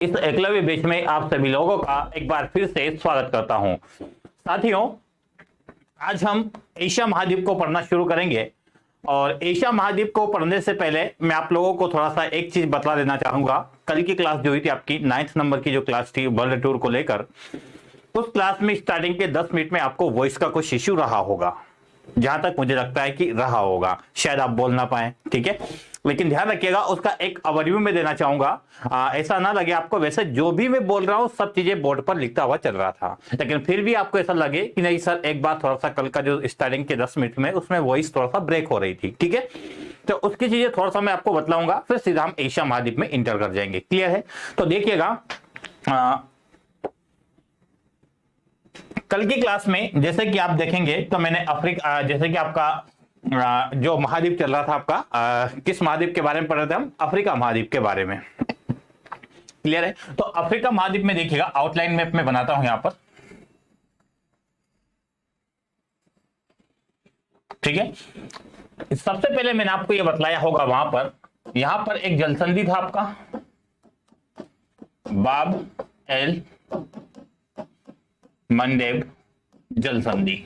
इस एकलव्य बैच में आप सभी लोगों का एक बार फिर से स्वागत करता हूं। साथियों, आज हम एशिया महाद्वीप को पढ़ना शुरू करेंगे और एशिया महाद्वीप को पढ़ने से पहले मैं आप लोगों को थोड़ा सा एक चीज बता देना चाहूंगा। कल की क्लास जो हुई थी आपकी 9th नंबर की जो क्लास थी वर्ल्ड टूर को लेकर, उस क्लास में स्टार्टिंग के 10 मिनट में आपको वॉइस का कुछ इश्यू रहा होगा, जहां तक मुझे लगता है कि रहा होगा, शायद आप बोल ना पाए, ठीक है। लेकिन ध्यान रखिएगा, उसका एक ओवरव्यू में देना चाहूंगा। ऐसा ना लगे आपको, वैसे जो भी मैं बोल रहा हूं सब चीजें बोर्ड पर लिखता हुआ चल रहा था, लेकिन फिर भी आपको ऐसा लगे कि नहीं सर, एक बार थोड़ा सा कल का जो स्टार्टिंग के 10 मिनट में उसमें वॉइस थोड़ा सा ब्रेक हो रही थी, ठीक है। तो उसकी चीजें थोड़ा सा मैं आपको बतलाऊंगा, फिर सीधा हम एशिया महाद्वीप में इंटर कर जाएंगे। क्लियर है? तो देखिएगा, कल की क्लास में जैसे कि आप देखेंगे तो मैंने अफ्रीका, जैसे कि आपका जो महाद्वीप चल रहा था आपका, किस महाद्वीप के बारे में पढ़ रहे थे हम? अफ्रीका महाद्वीप के बारे में। क्लियर है? तो अफ्रीका महाद्वीप में देखिएगा, आउटलाइन मैप में बनाता हूं यहां पर, ठीक है। सबसे पहले मैंने आपको यह बतलाया होगा, वहां पर यहां पर एक जलसंधि था आपका, बाब एल मंडेब जलसंधि,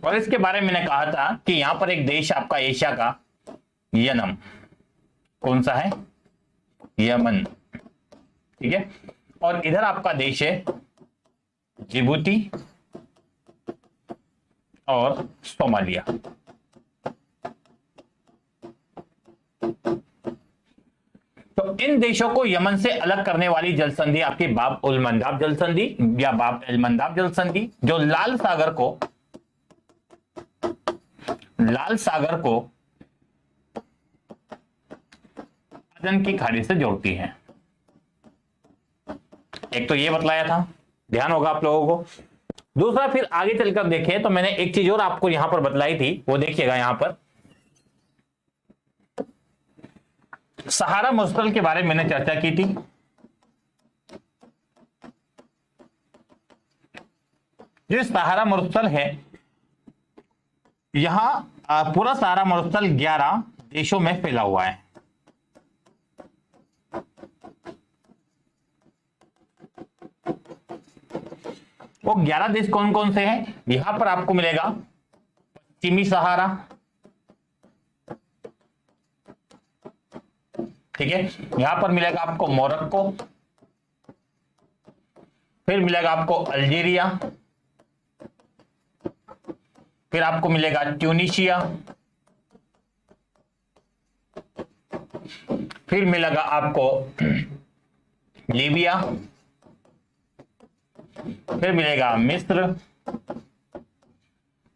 और इसके बारे में मैंने कहा था कि यहां पर एक देश आपका एशिया का, यमन, कौन सा है? यमन, ठीक है। और इधर आपका देश है जिबूती और सोमालिया। तो इन देशों को यमन से अलग करने वाली जलसंधि आपकी बाब उल मंदाब जलसंधि या बाब एल मंदाब जलसंधि, जो लाल सागर को अदन की खाड़ी से जोड़ती है। एक तो ये बतलाया था, ध्यान होगा आप लोगों को। दूसरा, फिर आगे चलकर देखें तो मैंने एक चीज और आपको यहां पर बतलाई थी, वो देखिएगा, यहां पर सहारा मरुस्थल के बारे में मैंने चर्चा की थी। जो सहारा मरुस्थल है, यहां पूरा सहारा मरुस्थल 11 देशों में फैला हुआ है। वो 11 देश कौन कौन से हैं? यहां पर आपको मिलेगा पश्चिमी सहारा, ठीक है। यहां पर मिलेगा आपको मोरक्को, फिर मिलेगा आपको अल्जीरिया, फिर आपको मिलेगा ट्यूनीशिया, फिर मिलेगा आपको लीबिया, फिर मिलेगा मिस्र,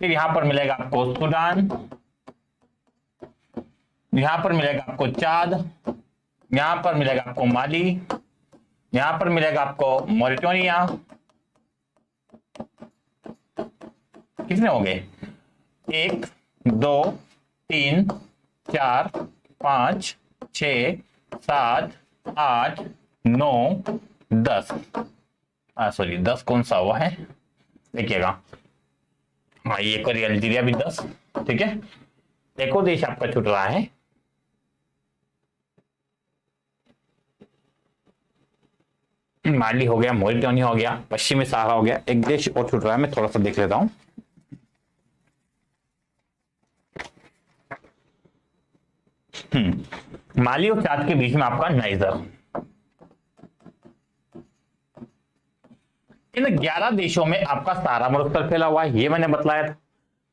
फिर यहां पर मिलेगा आपको सूडान, यहां पर मिलेगा आपको चाद, यहां पर मिलेगा आपको माली, यहां पर मिलेगा आपको मॉरिटानिया। कितने हो गए? 1 2 3 4 5 6 7 8 9 10, सॉरी 10 कौन सा हुआ है, देखिएगा। हाँ, ये करिए अल्जीरिया भी 10, ठीक है। एक और देश आपका छूट रहा है, माली हो गया, मॉरिटानिया हो गया, पश्चिमी सहारा हो गया, एक देश और छूट रहा है, मैं थोड़ा सा देख लेता हूं। माली और चाद के बीच में आपका नाइजर। इन 11 देशों में आपका सहारा मरुस्थल फैला हुआ है, ये मैंने बतलाया था।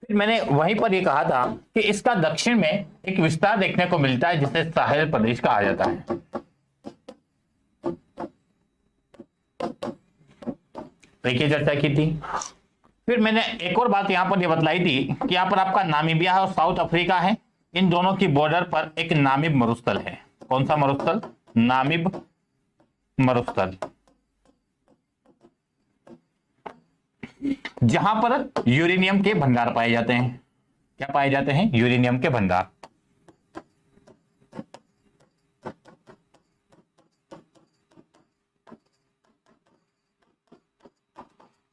फिर मैंने वहीं पर ये कहा था कि इसका दक्षिण में एक विस्तार देखने को मिलता है जिसे साहेल प्रदेश कहा जाता है। देखिए, चर्चा की थी। फिर मैंने एक और बात यहां पर ये बतलाई थी कि यहां पर आपका नामीबिया है और साउथ अफ्रीका है, इन दोनों की बॉर्डर पर एक नामिब मरुस्थल है। कौन सा मरुस्थल? नामिब मरुस्थल, जहां पर यूरेनियम के भंडार पाए जाते हैं। क्या पाए जाते हैं? यूरेनियम के भंडार।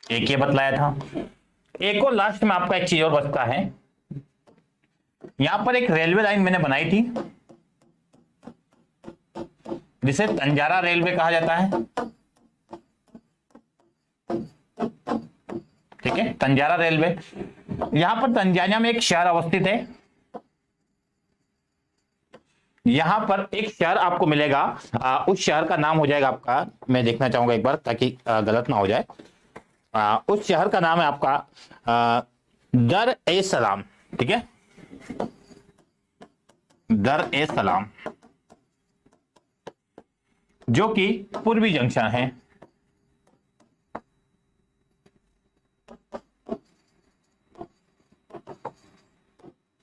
एक ये बतलाया था। एक और लास्ट में आपका एक चीज और बचता है, यहां पर एक रेलवे लाइन मैंने बनाई थी, जिसे तंजारा रेलवे कहा जाता है। ठीक है, तंजारा रेलवे। यहां पर तंजानिया में एक शहर अवस्थित है। यहां पर एक शहर आपको मिलेगा, उस शहर का नाम हो जाएगा आपका, मैं देखना चाहूंगा एक बार ताकि गलत ना हो जाए। उस शहर का नाम है आपका दर ए सलाम। ठीक है, दर ए सलाम, जो कि पूर्वी जंक्शन है।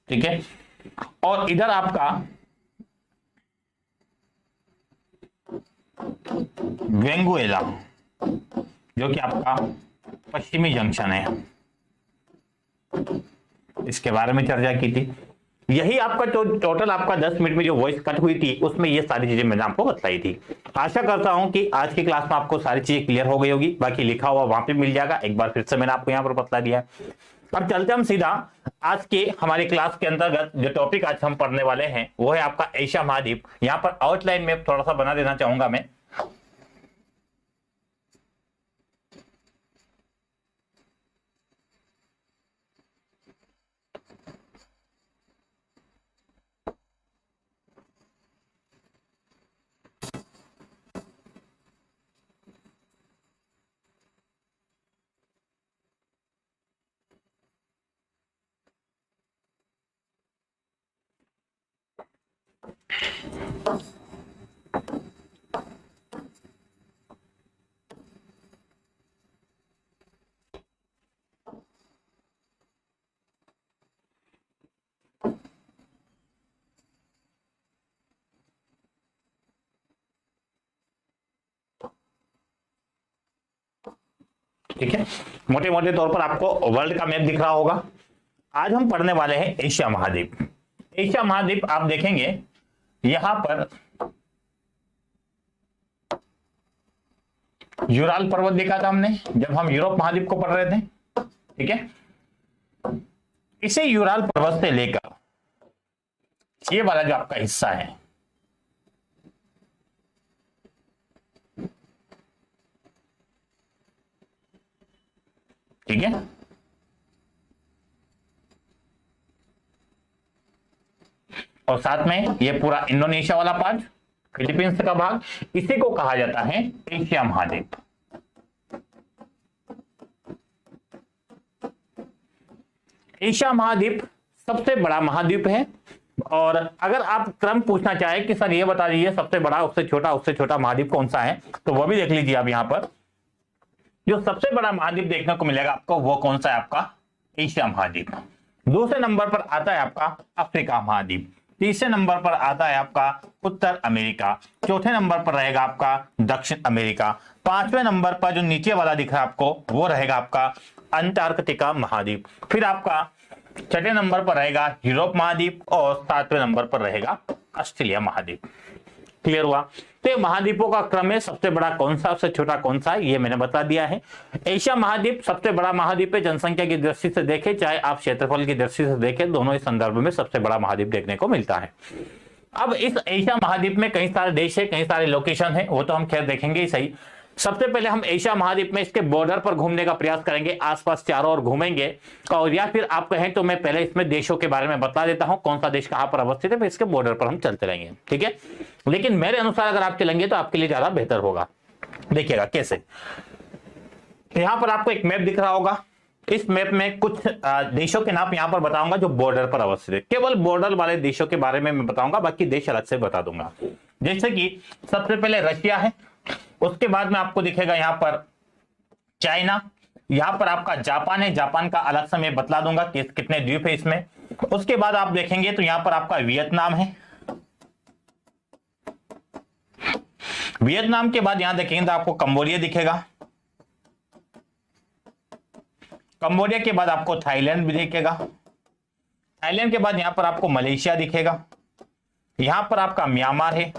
ठीक है, और इधर आपका वेंगुएला, जो कि आपका पश्चिमी जंक्शन है। इसके बारे में चर्चा की थी। यही आपका टोटल आपका 10 मिनट में जो वॉइस कट हुई थी उसमें ये सारी चीजें मैंने आपको बताई थी। आशा करता हूं कि आज की क्लास में आपको सारी चीजें क्लियर हो गई होगी। बाकी लिखा हुआ वहां पे मिल जाएगा, एक बार फिर से मैंने आपको यहां पर बतला दिया। अब चलते हम सीधा आज के हमारी क्लास के अंतर्गत जो टॉपिक आज हम पढ़ने वाले हैं वो है आपका एशिया महाद्वीप। यहां पर आउटलाइन में थोड़ा सा बना देना चाहूंगा मैं। ठीक है, मोटे मोटे तौर पर आपको वर्ल्ड का मैप दिख रहा होगा। आज हम पढ़ने वाले हैं एशिया महाद्वीप। एशिया महाद्वीप आप देखेंगे यहां पर यूराल पर्वत देखा था हमने जब हम यूरोप महाद्वीप को पढ़ रहे थे। ठीक है, इसे यूराल पर्वत से लेकर ये वाला जो आपका हिस्सा है, ठीक है, और साथ में ये पूरा इंडोनेशिया वाला पार्ट, फिलीपींस का भाग, इसी को कहा जाता है एशिया महाद्वीप। एशिया महाद्वीप सबसे बड़ा महाद्वीप है। और अगर आप क्रम पूछना चाहे कि सर ये बता दीजिए सबसे बड़ा उससे छोटा महाद्वीप कौन सा है, तो वो भी देख लीजिए आप। यहां पर जो सबसे बड़ा महाद्वीप देखने को मिलेगा आपको वो कौन सा है, आपका एशिया महाद्वीप। दूसरे नंबर पर आता है आपका अफ्रीका महाद्वीप। तीसरे नंबर पर आता है आपका उत्तर अमेरिका। चौथे नंबर पर रहेगा आपका दक्षिण अमेरिका। पांचवें नंबर पर जो नीचे वाला दिख रहा है आपको वो रहेगा आपका अंटार्कटिका महाद्वीप। फिर आपका छठे नंबर पर रहेगा यूरोप महाद्वीप और सातवें नंबर पर रहेगा ऑस्ट्रेलिया महाद्वीप। क्लियर हुआ? तो महाद्वीपों का क्रम है, सबसे बड़ा कौन सा, सबसे छोटा कौन सा है, ये मैंने बता दिया है। एशिया महाद्वीप सबसे बड़ा महाद्वीप है, जनसंख्या की दृष्टि से देखें चाहे आप क्षेत्रफल की दृष्टि से देखें, दोनों ही संदर्भ में सबसे बड़ा महाद्वीप देखने को मिलता है। अब इस एशिया महाद्वीप में कई सारे देश है, कई सारे लोकेशन है, वो तो हम खैर देखेंगे ही सही। सबसे पहले हम एशिया महाद्वीप में इसके बॉर्डर पर घूमने का प्रयास करेंगे, आसपास चारों ओर घूमेंगे, और या फिर आप कहें तो मैं पहले इसमें देशों के बारे में बता देता हूं कौन सा देश कहां पर अवस्थित है, फिर इसके बॉर्डर पर हम चलते रहेंगे। ठीक है, लेकिन मेरे अनुसार अगर आप चलेंगे तो आपके लिए ज्यादा बेहतर होगा। देखिएगा कैसे, यहां पर आपको एक मैप दिख रहा होगा। इस मैप में कुछ देशों के नाम यहां पर बताऊंगा जो बॉर्डर पर अवस्थित है। केवल बॉर्डर वाले देशों के बारे में मैं बताऊंगा, बाकी देश अलग से बता दूंगा। जैसे कि सबसे पहले रशिया है, उसके बाद में आपको दिखेगा यहां पर चाइना, यहां पर आपका जापान है, जापान का अलग से मैं बतला दूंगा कि कितने द्वीप है इसमें। उसके बाद आप देखेंगे तो यहां पर आपका वियतनाम है। वियतनाम के बाद यहां देखेंगे तो आपको कंबोडिया दिखेगा। कंबोडिया के बाद आपको थाईलैंड भी दिखेगा। थाईलैंड के बाद यहां पर आपको मलेशिया दिखेगा। यहां पर आपका म्यांमार है,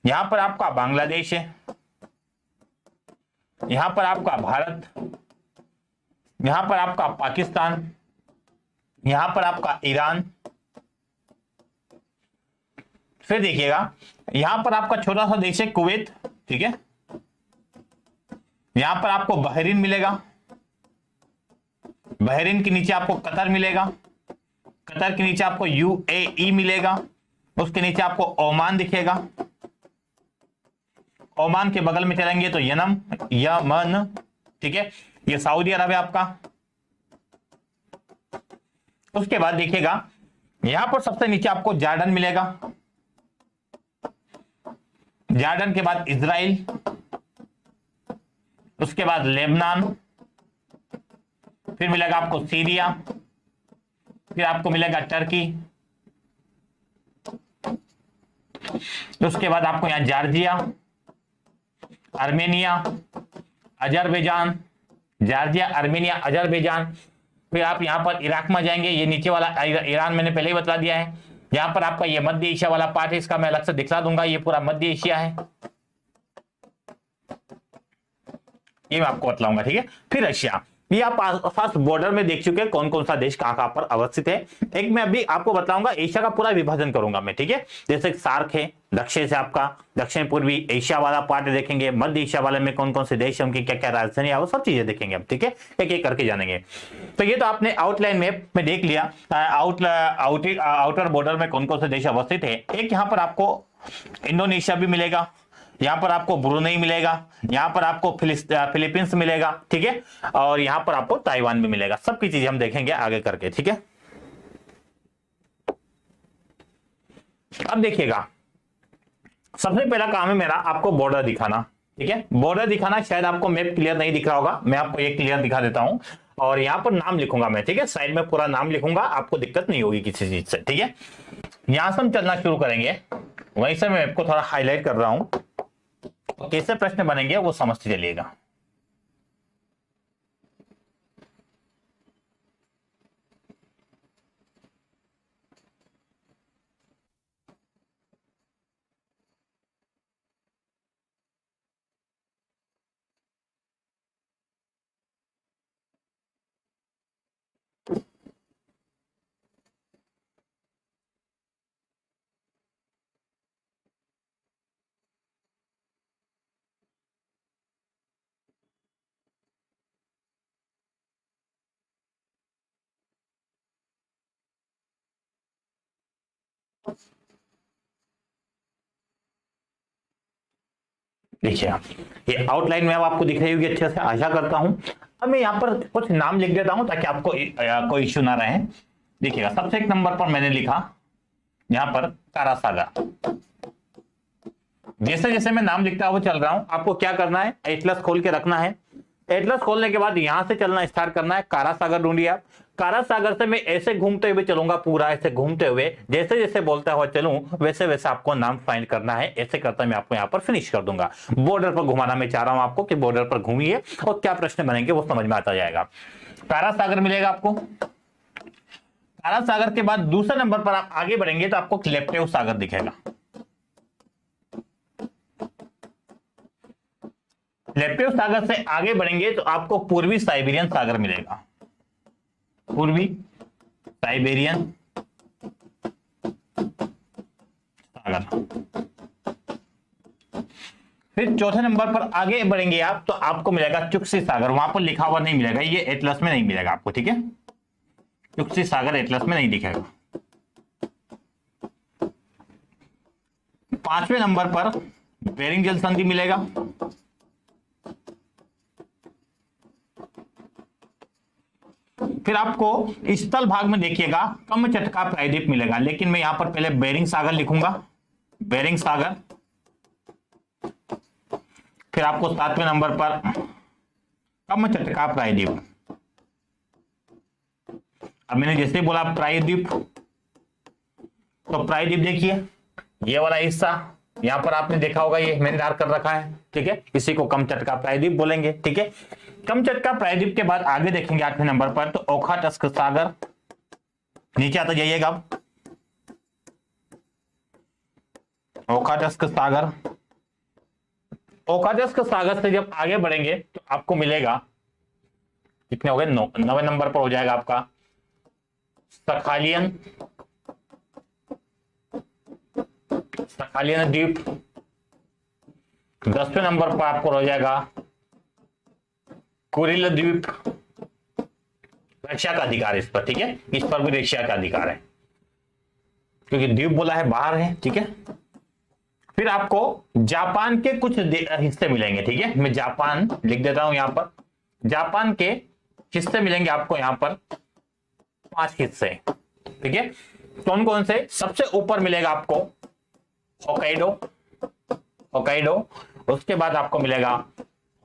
यहां पर आपका बांग्लादेश है, यहां पर आपका भारत, यहां पर आपका पाकिस्तान, यहां पर आपका ईरान, फिर देखिएगा यहां पर आपका छोटा सा देश है कुवैत, ठीक है। यहां पर आपको बहरीन मिलेगा, बहरीन के नीचे आपको कतर मिलेगा, कतर के नीचे आपको यूएई मिलेगा, उसके नीचे आपको ओमान दिखेगा, ओमान के बगल में चलेंगे तो यमन, ठीक है, ये सऊदी अरब है आपका। उसके बाद देखिएगा यहां पर सबसे नीचे आपको जॉर्डन मिलेगा, जॉर्डन के बाद इजराइल, उसके बाद लेबनान, फिर मिलेगा आपको सीरिया, फिर आपको मिलेगा टर्की, उसके बाद आपको यहां Georgia, Armenia, Azerbaijan, Georgia, Armenia, Azerbaijan. फिर आप यहां पर इराक में जाएंगे, ये नीचे वाला ईरान मैंने पहले ही बता दिया है। यहां पर आपका ये मध्य एशिया वाला पार्ट है, इसका मैं अलग से दिखला दूंगा, ये पूरा मध्य एशिया है, ये मैं आपको बतलाऊंगा, ठीक है। फिर रशिया, ये आप आसपास बॉर्डर में देख चुके हैं कौन कौन सा देश कहां पर अवस्थित है। एक मैं अभी आपको बताऊंगा, एशिया का पूरा विभाजन करूंगा मैं, ठीक है। जैसे सार्क है, दक्षिण से आपका दक्षिण पूर्वी एशिया वाला पार्ट देखेंगे, मध्य एशिया वाले में कौन कौन से देश है, उनकी क्या क्या राजधानी है, वो सब चीजें देखेंगे हम, ठीक है, एक एक करके जानेंगे। तो ये तो आपने आउटलाइन मैप में देख लिया, आउटर बॉर्डर में कौन कौन से देश अवस्थित है। एक यहाँ पर आपको इंडोनेशिया भी मिलेगा, यहां पर आपको ब्रुनेई मिलेगा, यहां पर आपको फिलीपींस मिलेगा, ठीक है, और यहां पर आपको ताइवान भी मिलेगा। सबकी चीजें हम देखेंगे आगे करके, ठीक है। अब देखिएगा सबसे पहला काम है मेरा आपको बॉर्डर दिखाना, ठीक है। बॉर्डर दिखाना, शायद आपको मैप क्लियर नहीं दिख रहा होगा, मैं आपको ये क्लियर दिखा देता हूं। और यहां पर नाम लिखूंगा मैं, ठीक है, साइड में पूरा नाम लिखूंगा, आपको दिक्कत नहीं होगी किसी चीज से, ठीक है। यहां से हम चलना शुरू करेंगे, वहीं से मैं आपको थोड़ा हाईलाइट कर रहा हूं, कैसे प्रश्न बनेंगे वो समझते चलिएगा। देखिए ये आउटलाइन में अब आपको दिख रही होगी अच्छे से, आशा करता हूं। अब मैं यहां पर कुछ नाम लिख देता हूं ताकि आपको कोई इश्यू ना रहे। देखिएगा सबसे एक नंबर पर मैंने लिखा यहां पर कारासागर। जैसे जैसे मैं नाम लिखता हुआ चल रहा हूं, आपको क्या करना है, एटलस खोल के रखना है। एटलस खोलने के बाद यहां से चलना स्टार्ट करना है, कारासागर ढूंढिए आप। कारासागर से मैं ऐसे घूमते हुए चलूंगा, पूरा ऐसे घूमते हुए, जैसे जैसे बोलता हुआ चलूं वैसे वैसे आपको नाम फाइंड करना है। ऐसे करता मैं आपको यहां पर फिनिश कर दूंगा। बॉर्डर पर घुमाना मैं चाह रहा हूं आपको कि बॉर्डर पर घूमिए और क्या प्रश्न बनेंगे वो समझ में आता जाएगा। कारासागर मिलेगा आपको। कारासागर के बाद दूसरे नंबर पर आप आगे बढ़ेंगे तो आपको लेप्टेव सागर दिखेगा। लेप्टेव सागर से आगे बढ़ेंगे तो आपको पूर्वी साइबेरियन सागर मिलेगा, पूर्वी साइबेरियन सागर। फिर चौथे नंबर पर आगे बढ़ेंगे आप तो आपको मिलेगा चुक्सी सागर। वहां पर लिखा हुआ नहीं मिलेगा, ये एटलस में नहीं मिलेगा आपको, ठीक है। चुक्सी सागर एटलस में नहीं दिखेगा। पांचवें नंबर पर बेरिंग जल संधि मिलेगा। फिर आपको स्थल भाग में देखिएगा कमचटका प्रायद्वीप मिलेगा, लेकिन मैं यहां पर पहले बेरिंग सागर लिखूंगा, बेरिंग सागर। फिर आपको सातवें नंबर पर कमचटका प्रायद्वीप। अब मैंने जैसे बोला प्रायद्वीप, तो प्रायद्वीप देखिए ये वाला हिस्सा यहां पर आपने देखा होगा, ये मैंने डार्क कर रखा है, ठीक है, इसी को कमचटका प्रायद्वीप बोलेंगे, ठीक है। कमचटका प्रायद्वीप के बाद आगे देखेंगे आठवें नंबर पर तो ओखाटस्क सागर। नीचे आता जाइएगा अब, ओखाटस्क सागर। ओखाटस्क सागर से जब आगे बढ़ेंगे तो आपको मिलेगा, कितने हो गए, 9वें नंबर पर हो जाएगा आपका सखालियन सखालियन द्वीप। 10वें नंबर पर आपको हो जाएगा कुरिल द्वीप। रशिया का अधिकार है इस पर, ठीक है, इस पर भी रशिया का अधिकार है क्योंकि द्वीप बोला है बाहर है, ठीक है। फिर आपको जापान के कुछ हिस्से मिलेंगे, ठीक है, मैं जापान लिख देता हूं यहां पर। जापान के हिस्से मिलेंगे आपको यहां पर 5 हिस्से, ठीक है। कौन कौन से? सबसे ऊपर मिलेगा आपको होकाइडो, होकाइडो। उसके बाद आपको मिलेगा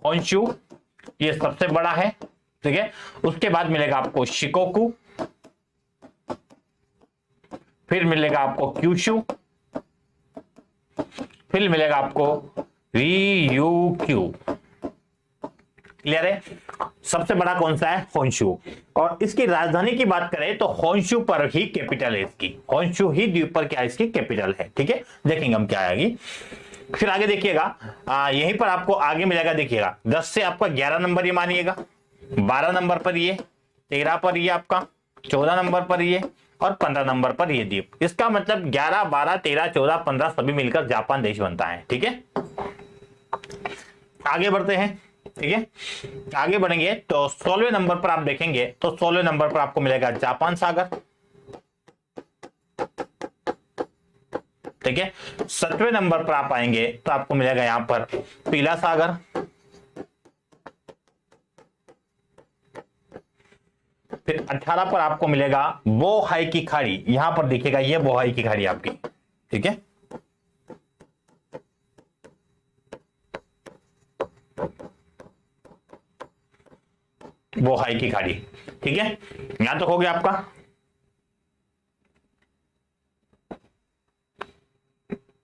होन्शु, ये सबसे बड़ा है, ठीक है। उसके बाद मिलेगा आपको शिकोकू, फिर मिलेगा आपको क्यूशु, फिर मिलेगा आपको रियूक्यू। क्लियर है? सबसे बड़ा कौन सा है? होन्शु। और इसकी राजधानी की बात करें तो होन्शु पर ही कैपिटल है इसकी, होन्शु ही द्वीप पर क्या है इसकी कैपिटल है, ठीक है। देखेंगे हम क्या आएगी। फिर आगे देखिएगा, यहीं पर आपको आगे मिलेगा, देखिएगा 10 से आपका 11 नंबर ये मानिएगा, 12 नंबर पर ये, 13 पर ये आपका, 14 नंबर पर ये और 15 नंबर पर ये द्वीप। इसका मतलब 11, 12, 13, 14, 15 सभी मिलकर जापान देश बनता है, ठीक है। आगे बढ़ते हैं, ठीक है। आगे बढ़ेंगे तो 16वें नंबर पर आप देखेंगे तो 16वें नंबर पर आपको मिलेगा जापान सागर, ठीक है। 17वें नंबर पर आप आएंगे तो आपको मिलेगा यहां पर पीला सागर। फिर 18 पर आपको मिलेगा बोहाई की खाड़ी, यहां पर देखिएगा ये बोहाई की खाड़ी आपकी, ठीक है। बोहाई की खाड़ी, ठीक है। यहां तक हो गया आपका।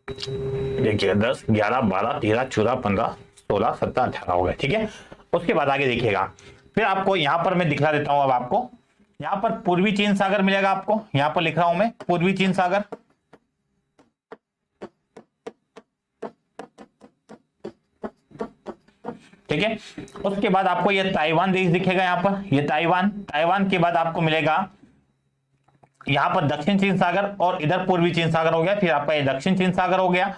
देखिएगा 10, 11, 12, 13, 14, 15, 16, 17, 18 हो गए, ठीक है। उसके बाद आगे देखिएगा, फिर आपको यहां पर मैं दिखला देता हूं अब आपको, यहां पर पूर्वी चीन सागर मिलेगा आपको, यहां पर लिख रहा हूं मैं पूर्वी चीन सागर, ठीक है। उसके बाद आपको ये ताइवान देश दिखेगा यहां पर, ये ताइवान। ताइवान के बाद आपको मिलेगा यहां पर दक्षिण चीन सागर और इधर पूर्वी चीन सागर हो गया, फिर आपका ये दक्षिण चीन सागर हो गया।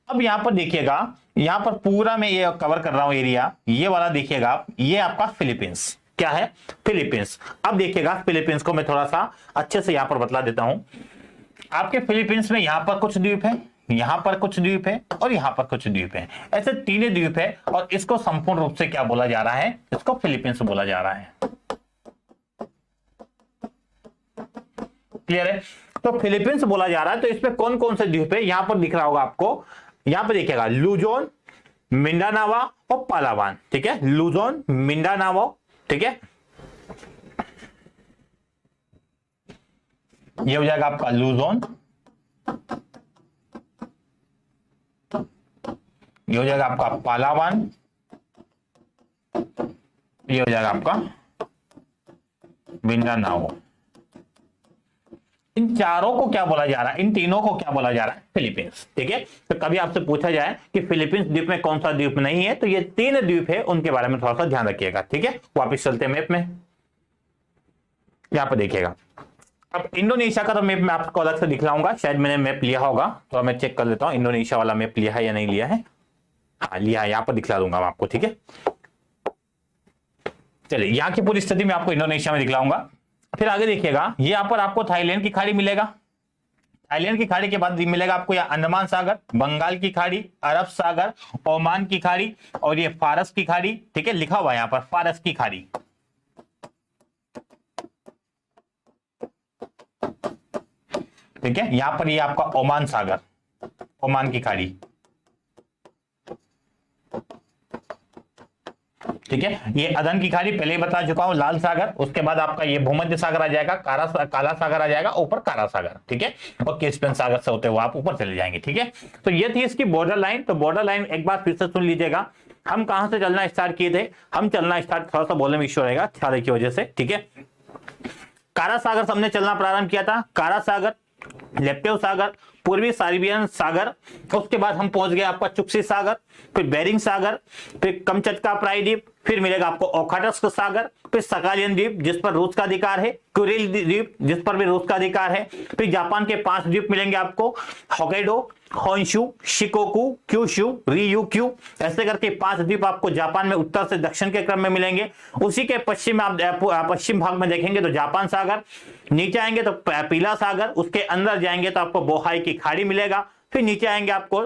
अब यहां पर देखिएगा, यहां पर पूरा मैं ये कवर कर रहा हूं एरिया, ये वाला देखिएगा, ये आपका फिलीपींस, क्या है? फिलीपींस। अब देखिएगा फिलीपींस को मैं थोड़ा सा अच्छे से यहां पर बतला देता हूं। आपके फिलीपींस में यहां पर कुछ द्वीप है, यहां पर कुछ द्वीप है और यहां पर कुछ द्वीप है, ऐसे 3 द्वीप है और इसको संपूर्ण रूप से क्या बोला जा रहा है? इसको फिलीपींस बोला जा रहा है। क्लियर है? तो फिलीपींस बोला जा रहा है, तो इसमें कौन कौन से द्वीप है यहां पर दिख रहा होगा आपको, यहां पर देखिएगा लुजोन, मिंडानावा और पालावान, ठीक है। लुजोन, मिंडानावा, ठीक है, ये हो जाएगा आपका लुजोन, ये हो जाएगा आपका पालावान, ये हो जाएगा आपका मिंडानाओ। इन चारों को क्या बोला जा रहा है? इन तीनों को क्या बोला जा रहा है? फिलीपींस, ठीक है। तो कभी आपसे पूछा जाए कि फिलीपींस द्वीप में कौन सा द्वीप नहीं है, तो ये 3 द्वीप है, उनके बारे में थोड़ा सा ध्यान रखिएगा, ठीक है। वापिस चलते हैं मैप में, यहां पर देखिएगा। अब इंडोनेशिया का तो मैप मैं आपको अलग से दिखलाऊंगा, शायद मैंने मैप लिया होगा, तो मैं चेक कर लेता हूं इंडोनेशिया वाला मैप लिया है या नहीं लिया है। हाँ लिया है, यहां पर दिखला दूंगा मैं आपको, ठीक है। चलिए, यहां की पूरी स्थिति मैं आपको इंडोनेशिया में दिखलाऊंगा। फिर आगे देखिएगा, यहां पर आपको थाईलैंड की खाड़ी मिलेगा, थाईलैंड की खाड़ी के बाद मिलेगा आपको यह अंडमान सागर, बंगाल की खाड़ी, अरब सागर, ओमान की खाड़ी और ये फारस की खाड़ी, ठीक है, लिखा हुआ है यहां पर फारस की खाड़ी। ठीक है, यहां पर ये आपका ओमान सागर, ओमान की खाड़ी, ठीक है। ये अदन की खाड़ी पहले ही बता चुका हूं, लाल सागर, उसके बाद आपका ये भूमध्य सागर आ जाएगा, काला सागर आ जाएगा, ऊपर काला सागर, ठीक है। और कैस्पियन सागर से होते हुए आप ऊपर चले जाएंगे, ठीक है। तो ये थी इसकी बॉर्डर लाइन। तो बॉर्डर लाइन एक बार फिर से सुन लीजिएगा, हम कहां से चलना स्टार्ट किए थे, हम चलना स्टार्ट, थोड़ा सा बोलने में इश्यू रहेगा छाले की वजह से, ठीक है। कारा सागर से हमने चलना प्रारंभ किया था, कारा सागर, लेप्टेव सागर, पूर्वी साइबेरियन सागर, उसके बाद हम पहुंच गए आपका चुक्सी सागर, फिर बेरिंग सागर, फिर कमचटका प्रायद्वीप, फिर मिलेगा आपको ओखोटस्क सागर, फिर सकालियन द्वीप जिस पर रूस का अधिकार है, कुरिल द्वीप जिस पर भी रूस का अधिकार है, फिर जापान के 5 द्वीप मिलेंगे आपको, होक्काइडो, होन्शु, शिकोकू, क्यूशु, रियुक्यू, ऐसे करके 5 द्वीप आपको जापान में उत्तर से दक्षिण के क्रम में मिलेंगे। उसी के पश्चिम आप पश्चिम भाग में देखेंगे तो जापान सागर, नीचे आएंगे तो पीला सागर, उसके अंदर जाएंगे तो आपको बोहाई की खाड़ी मिलेगा। फिर नीचे आएंगे आपको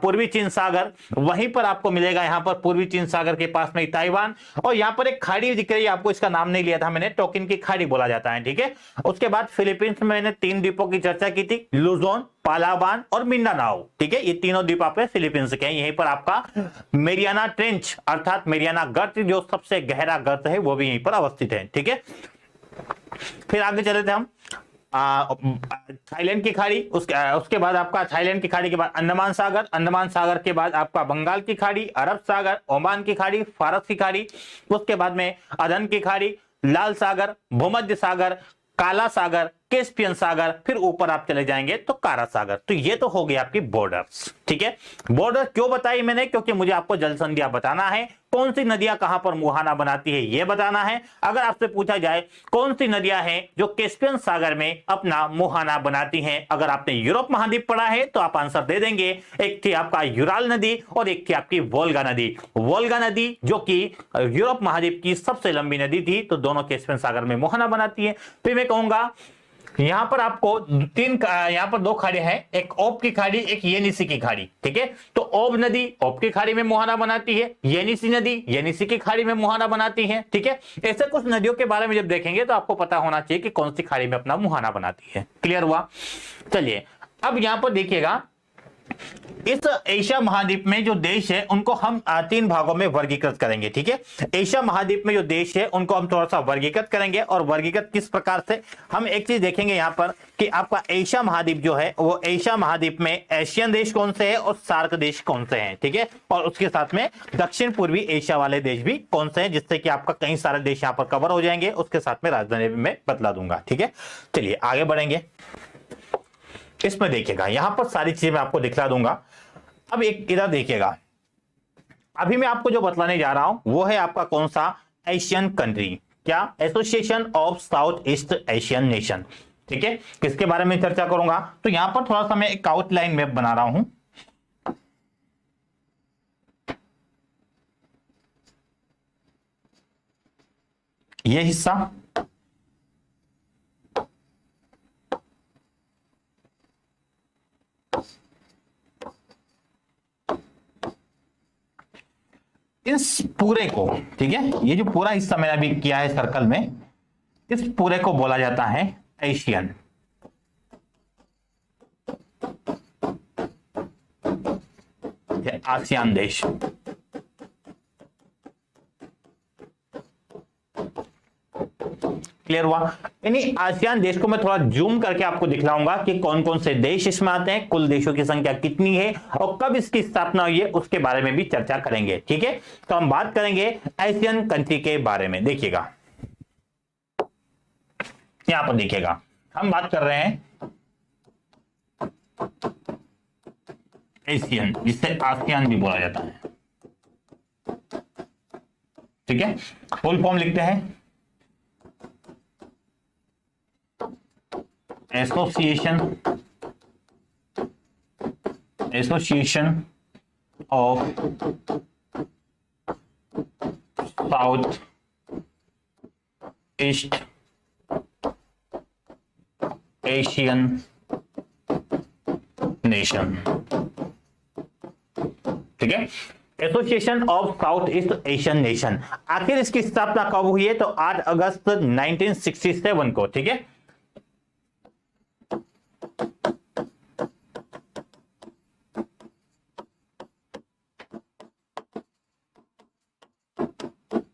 पूर्वी चीन सागर, वहीं पर आपको मिलेगा यहां पर पूर्वी चीन सागर के पास में ताइवान, और यहां पर एक खाड़ी दिख रही है आपको, इसका नाम नहीं लिया था मैंने, टोकिन की खाड़ी बोला जाता है, ठीक है। उसके बाद फिलीपींस में मैंने 3 द्वीपों की चर्चा की थी, लुजोन, पालावान और मिंडानाओ, ठीक है। ये तीनों द्वीप आपके फिलीपींस के हैं। यहीं पर आपका मेरियाना ट्रेंच अर्थात मेरियाना गर्त, जो सबसे गहरा गर्त है, वो भी यहीं पर अवस्थित है, ठीक है। फिर आगे चले थे हम थाईलैंड की खाड़ी, उसके बाद आपका थाईलैंड की खाड़ी के बाद अंडमान सागर, अंडमान सागर के बाद आपका बंगाल की खाड़ी, अरब सागर, ओमान की खाड़ी, फारस की खाड़ी, उसके बाद में अदन की खाड़ी, लाल सागर, भूमध्य सागर, काला सागर, कैस्पियन सागर, फिर ऊपर आप चले जाएंगे तो कारा सागर। तो ये तो हो गई आपकी बॉर्डर्स, ठीक है। बॉर्डर क्यों बताई मैंने, क्योंकि मुझे आपको जल संधियां बताना है, कौन सी नदियां कहां पर मुहाना बनाती है ये बताना है। अगर आपसे पूछा जाए कौन सी नदियां हैं जो कैस्पियन सागर में अपना मुहाना बनाती हैं, अगर आपने यूरोप महाद्वीप पढ़ा है तो आप आंसर दे देंगे। एक थी आपका यूराल नदी और एक थी आपकी वोल्गा नदी। वोल्गा नदी जो कि यूरोप महाद्वीप की सबसे लंबी नदी थी, तो दोनों कैस्पियन सागर में मुहाना बनाती है। फिर मैं कहूंगा यहां पर आपको यहां पर 2 खाड़ी हैं, एक ओब की खाड़ी, एक येनिसी की खाड़ी, ठीक है। तो ओब नदी ओब की खाड़ी में मुहाना बनाती है, येनिसी नदी येनिसी की खाड़ी में मुहाना बनाती है, ठीक है। ऐसे कुछ नदियों के बारे में जब देखेंगे तो आपको पता होना चाहिए कि कौन सी खाड़ी में अपना मुहाना बनाती है। क्लियर हुआ? चलिए अब यहां पर देखिएगा, इस एशिया महाद्वीप में जो देश है उनको हम 3 भागों में वर्गीकृत करेंगे, ठीक है। एशिया महाद्वीप में जो देश है उनको हम थोड़ा सा वर्गीकृत करेंगे, और वर्गीकृत किस प्रकार से, हम एक चीज देखेंगे यहां पर कि आपका एशिया महाद्वीप जो है वो एशिया महाद्वीप में एशियन देश कौन से हैं और सार्क देश कौन से हैं, ठीक है। और उसके साथ में दक्षिण पूर्वी एशिया वाले देश भी कौन से हैं, जिससे कि आपका कई सारे देश यहां पर कवर हो जाएंगे। उसके साथ में राजधानी में बतला दूंगा, ठीक है। चलिए आगे बढ़ेंगे। इसमें देखिएगा यहां पर सारी चीजें मैं आपको दिखला दूंगा। अब एक इधर देखिएगा, अभी मैं आपको जो बतलाने जा रहा हूं वो है आपका कौन सा, एशियन कंट्री, क्या, association of south east Asian nation, ठीक है। किसके बारे में चर्चा करूंगा, तो यहां पर थोड़ा सा मैं एक आउटलाइन मैप बना रहा हूं। यह हिस्सा इस पूरे को, ठीक है, ये जो पूरा हिस्सा मैंने अभी किया है सर्कल में, इस पूरे को बोला जाता है एशियन, आसियान देश। क्लियर हुआ? यानी आसियान देश को मैं थोड़ा जूम करके आपको दिखलाऊंगा कि कौन कौन से देश इसमें आते हैं, कुल देशों की संख्या कितनी है और कब इसकी स्थापना हुई है, उसके बारे में भी चर्चा करेंगे, ठीक है। तो हम बात करेंगे एशियन कंट्री के बारे में। देखिएगा यहां पर देखिएगा, हम बात कर रहे हैं एशियन, जिसे आसियान भी बोला जाता है, ठीक है। फुल फॉर्म लिखते हैं association of south east Asian nation, ठीक है। Association of south east Asian nation, आखिर इसकी स्थापना कब हुई है, तो 8 अगस्त 1967 को, ठीक है।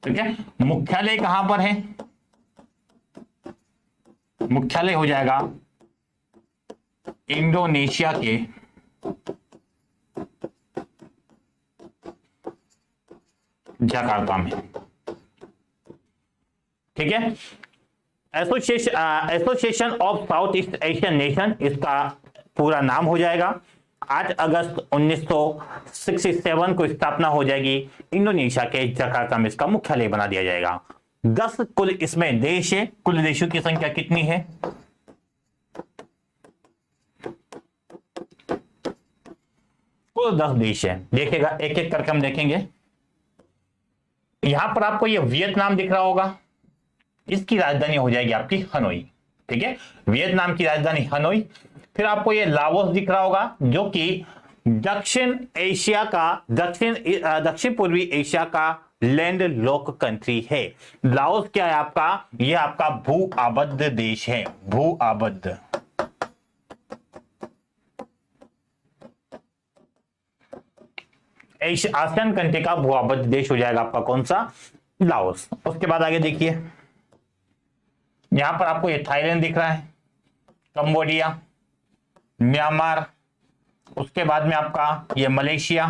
ठीक है। मुख्यालय कहां पर है, मुख्यालय हो जाएगा इंडोनेशिया के जकार्ता में, ठीक है। Association of south east Asian nation, इसका पूरा नाम हो जाएगा। 8 अगस्त 1967 को स्थापना हो जाएगी, इंडोनेशिया के जकार्ता में इसका मुख्यालय बना दिया जाएगा। 10 कुल इसमें देश है, कुल देशों की संख्या कितनी है, कुल 10 देश है। देखिएगा एक एक करके हम देखेंगे। यहां पर आपको ये वियतनाम दिख रहा होगा, इसकी राजधानी हो जाएगी आपकी हनोई। ठीक है, वियतनाम की राजधानी हनोई। फिर आपको ये लाओस दिख रहा होगा जो कि दक्षिण एशिया का दक्षिण पूर्वी एशिया का लैंड लॉक कंट्री है। लाओस क्या है आपका, यह आपका भू आबद्ध देश है, भू आबद्ध। आसियान कंट्री का भू आबद्ध देश हो जाएगा आपका कौन सा, लाओस। उसके बाद आगे देखिए, यहां पर आपको ये थाईलैंड दिख रहा है, कंबोडिया, म्यांमार, उसके बाद में आपका ये मलेशिया,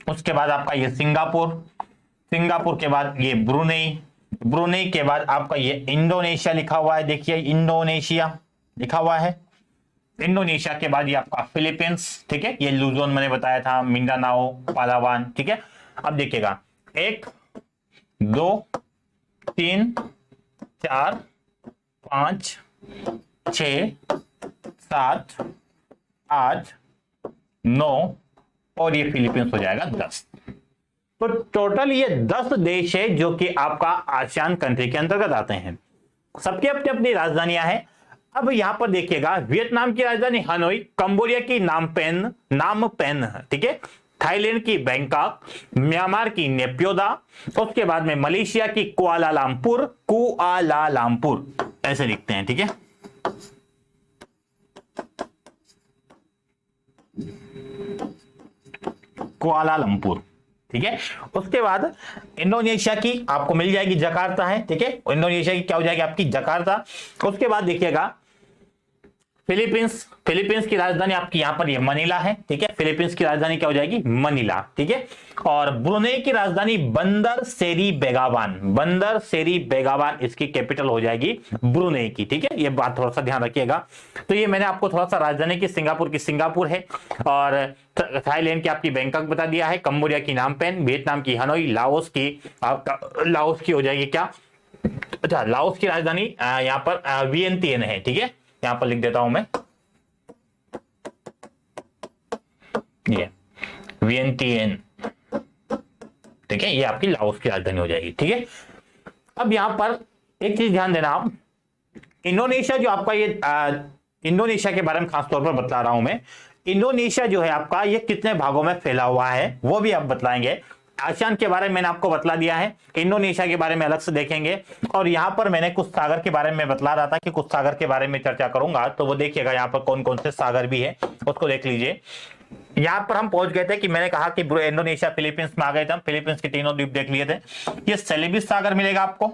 उसके बाद आपका ये सिंगापुर, सिंगापुर के बाद ये ब्रुनेई, ब्रुनेई के बाद आपका ये इंडोनेशिया लिखा हुआ है, देखिए इंडोनेशिया लिखा हुआ है। इंडोनेशिया के बाद ये आपका फिलीपींस, ठीक है, ये लुजोन मैंने बताया था, मिंडानाओ, पालावान। ठीक है, अब देखिएगा 1 2 3 4 5 6 7 8 9 और ये फिलीपींस हो जाएगा 10। तो टोटल ये 10 देश है जो कि आपका आसियान कंट्री के अंतर्गत आते हैं। सबकी अपनी अपनी राजधानियां हैं। अब यहां पर देखिएगा, वियतनाम की राजधानी हनोई, कंबोडिया की नामपेन, ठीक है, थाईलैंड की बैंकॉक, म्यांमार की नेप्योदा, उसके बाद में मलेशिया की कुआलालंपुर, ऐसे लिखते हैं। ठीक है, कुआलालंपुर। ठीक है, उसके बाद इंडोनेशिया की आपको मिल जाएगी जकार्ता है। ठीक है, इंडोनेशिया की क्या हो जाएगी आपकी, जकार्ता। उसके बाद देखिएगा फिलीपींस की राजधानी आपकी यहां पर ये मनीला है। ठीक है, फिलीपींस की राजधानी क्या हो जाएगी, मनीला। ठीक है, और ब्रुनेई की राजधानी बंदर सेरी बेगावान इसकी कैपिटल हो जाएगी ब्रुनेई की। ठीक है, ये बात थोड़ा सा ध्यान रखिएगा। तो ये मैंने आपको थोड़ा सा राजधानी की सिंगापुर है, और थाईलैंड की आपकी बैंकॉक बता दिया है, कंबोडिया की नामपेन, वियतनाम की हनोई, लाओस की हो जाएगी क्या, अच्छा, लाओस की राजधानी यहाँ पर वियंतियन है। ठीक है, यहां पर लिख देता हूं मैं, ये वियंतियन। ठीक है, ये आपकी लाओस की राजधानी हो जाएगी। ठीक है, अब यहां पर एक चीज ध्यान देना आप, इंडोनेशिया जो आपका ये इंडोनेशिया के बारे में खास तौर पर बता रहा हूं मैं। इंडोनेशिया जो है आपका ये कितने भागों में फैला हुआ है वो भी आप बतलाएंगे। आसियान के बारे में मैंने आपको बतला दिया है, इंडोनेशिया के बारे में अलग से देखेंगे। और यहां पर मैंने कुछ सागर के बारे में बतला रहा था कि कुछ सागर के बारे में चर्चा करूंगा, तो वो देखिएगा यहाँ पर कौन कौन से सागर भी है उसको देख लीजिए। यहां पर हम पहुंच गए थे कि मैंने कहा कि इंडोनेशिया फिलीपींस में आ गए थे हम, फिलीपींस के तीनों द्वीप देख लिए थे। ये सेलेबिस सागर मिलेगा आपको,